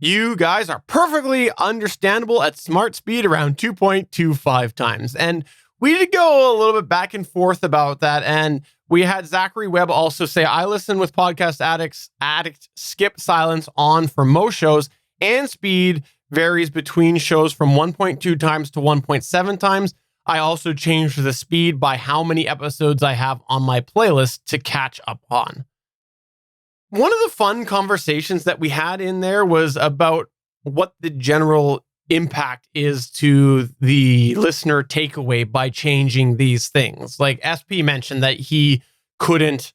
You guys are perfectly understandable at smart speed around 2.25 times. And we did go a little bit back and forth about that. And we had Zachary Webb also say, I listen with Podcast Addict skip silence on for most shows, and speed varies between shows from 1.2 times to 1.7 times. I also changed the speed by how many episodes I have on my playlist to catch up on. One of the fun conversations that we had in there was about what the general impact is to the listener takeaway by changing these things. Like SP mentioned that he couldn't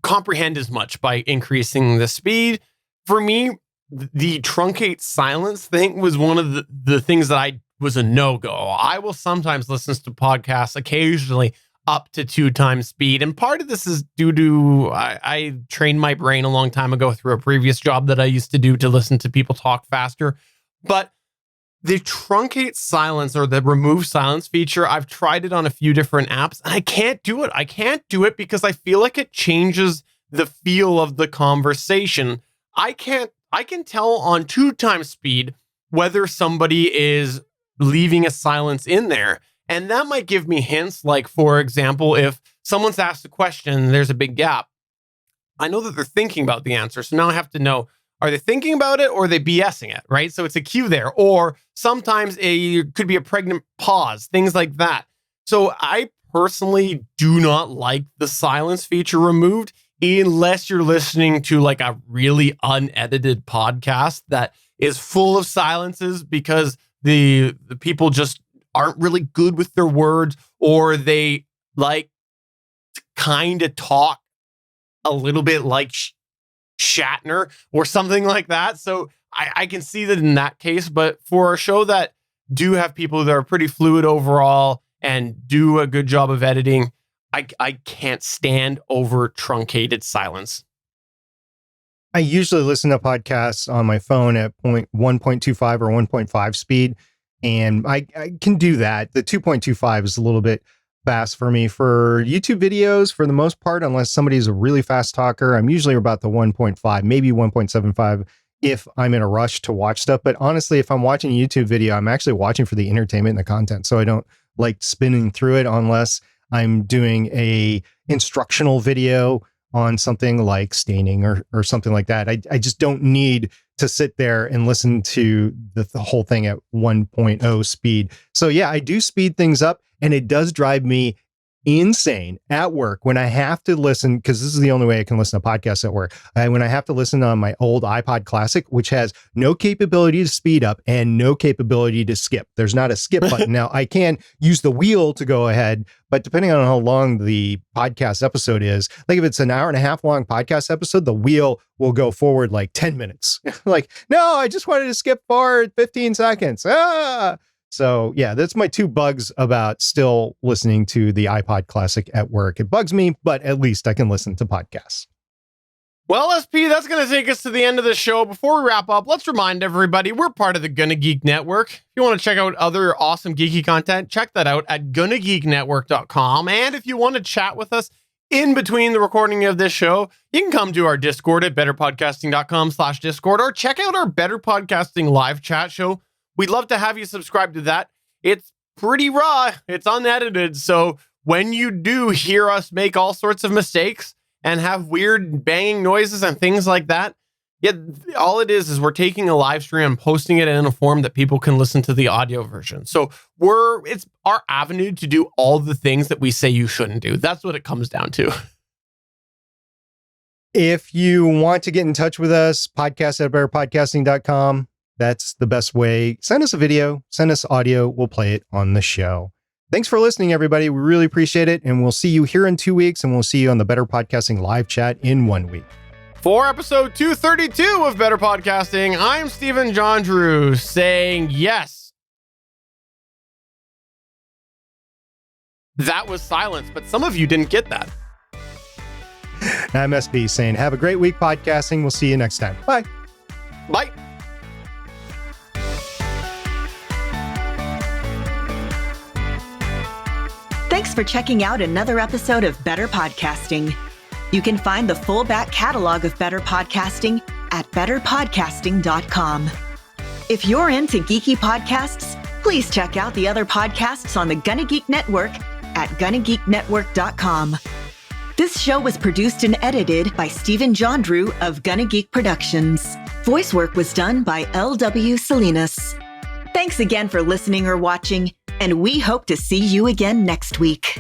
comprehend as much by increasing the speed. For me, the truncate silence thing was one of the things that I was a no-go. I will sometimes listen to podcasts occasionally up to 2 times speed. And part of this is due to I trained my brain a long time ago through a previous job that I used to do to listen to people talk faster. But the truncate silence or the remove silence feature, I've tried it on a few different apps and I can't do it. I can't do it because I feel like it changes the feel of the conversation. I can tell on 2 times speed whether somebody is leaving a silence in there. And that might give me hints, like, for example, if someone's asked a question, there's a big gap. I know that they're thinking about the answer. So now I have to know, are they thinking about it or are they BSing it, right? So it's a cue there. Or sometimes it could be a pregnant pause, things like that. So I personally do not like the silence feature removed unless you're listening to like a really unedited podcast that is full of silences because the people just aren't really good with their words, or they like kind of talk a little bit like Shatner or something like that. So I can see that in that case, but for a show that do have people that are pretty fluid overall and do a good job of editing, I can't stand over truncated silence. I usually listen to podcasts on my phone at 1.25 or 1.5 speed. And I can do that. The 2.25 is a little bit fast for me. For YouTube videos, for the most part, unless somebody's a really fast talker, I'm usually about the 1.5, maybe 1.75 if I'm in a rush to watch stuff. But honestly, if I'm watching a YouTube video, I'm actually watching for the entertainment and the content. So I don't like spinning through it unless I'm doing a instructional video on something like staining or something like that. I just don't need to sit there and listen to the whole thing at 1.0 speed. So yeah, I do speed things up, and it does drive me insane at work when I have to listen, because this is the only way I can listen to podcasts at work. When I have to listen on my old iPod Classic, which has no capability to speed up and no capability to skip. There's not a skip button. Now, I can use the wheel to go ahead, but depending on how long the podcast episode is, like if it's an hour and a half long podcast episode, the wheel will go forward like 10 minutes. Like, no, I just wanted to skip forward 15 seconds. So yeah, that's my 2 bugs about still listening to the iPod Classic at work. It bugs me, but at least I can listen to podcasts. Well, SP, that's going to take us to the end of the show. Before we wrap up, let's remind everybody we're part of the GonnaGeek Network. If you want to check out other awesome geeky content, check that out at GonnaGeekNetwork.com. And if you want to chat with us in between the recording of this show, you can come to our Discord at betterpodcasting.com/Discord or check out our Better Podcasting live chat show. We'd love to have you subscribe to that. It's pretty raw. It's unedited. So when you do hear us make all sorts of mistakes and have weird banging noises and things like that, all it is we're taking a live stream and posting it in a form that people can listen to the audio version. So it's our avenue to do all the things that we say you shouldn't do. That's what it comes down to. If you want to get in touch with us, podcast@betterpodcasting.com. That's the best way. Send us a video, send us audio. We'll play it on the show. Thanks for listening, everybody. We really appreciate it. And we'll see you here in 2 weeks. And we'll see you on the Better Podcasting live chat in 1 week. For episode 232 of Better Podcasting, I'm Stephen Jondrew saying yes. That was silence, but some of you didn't get that. I'm SB saying, have a great week podcasting. We'll see you next time. Bye. Bye. Thanks for checking out another episode of Better Podcasting. You can find the full back catalog of Better Podcasting at betterpodcasting.com. If you're into geeky podcasts, please check out the other podcasts on the GonnaGeek Network at GonnaGeekNetwork.com. This show was produced and edited by Stephen Jondrew of GonnaGeek Productions. Voice work was done by L.W. Salinas. Thanks again for listening or watching, and we hope to see you again next week.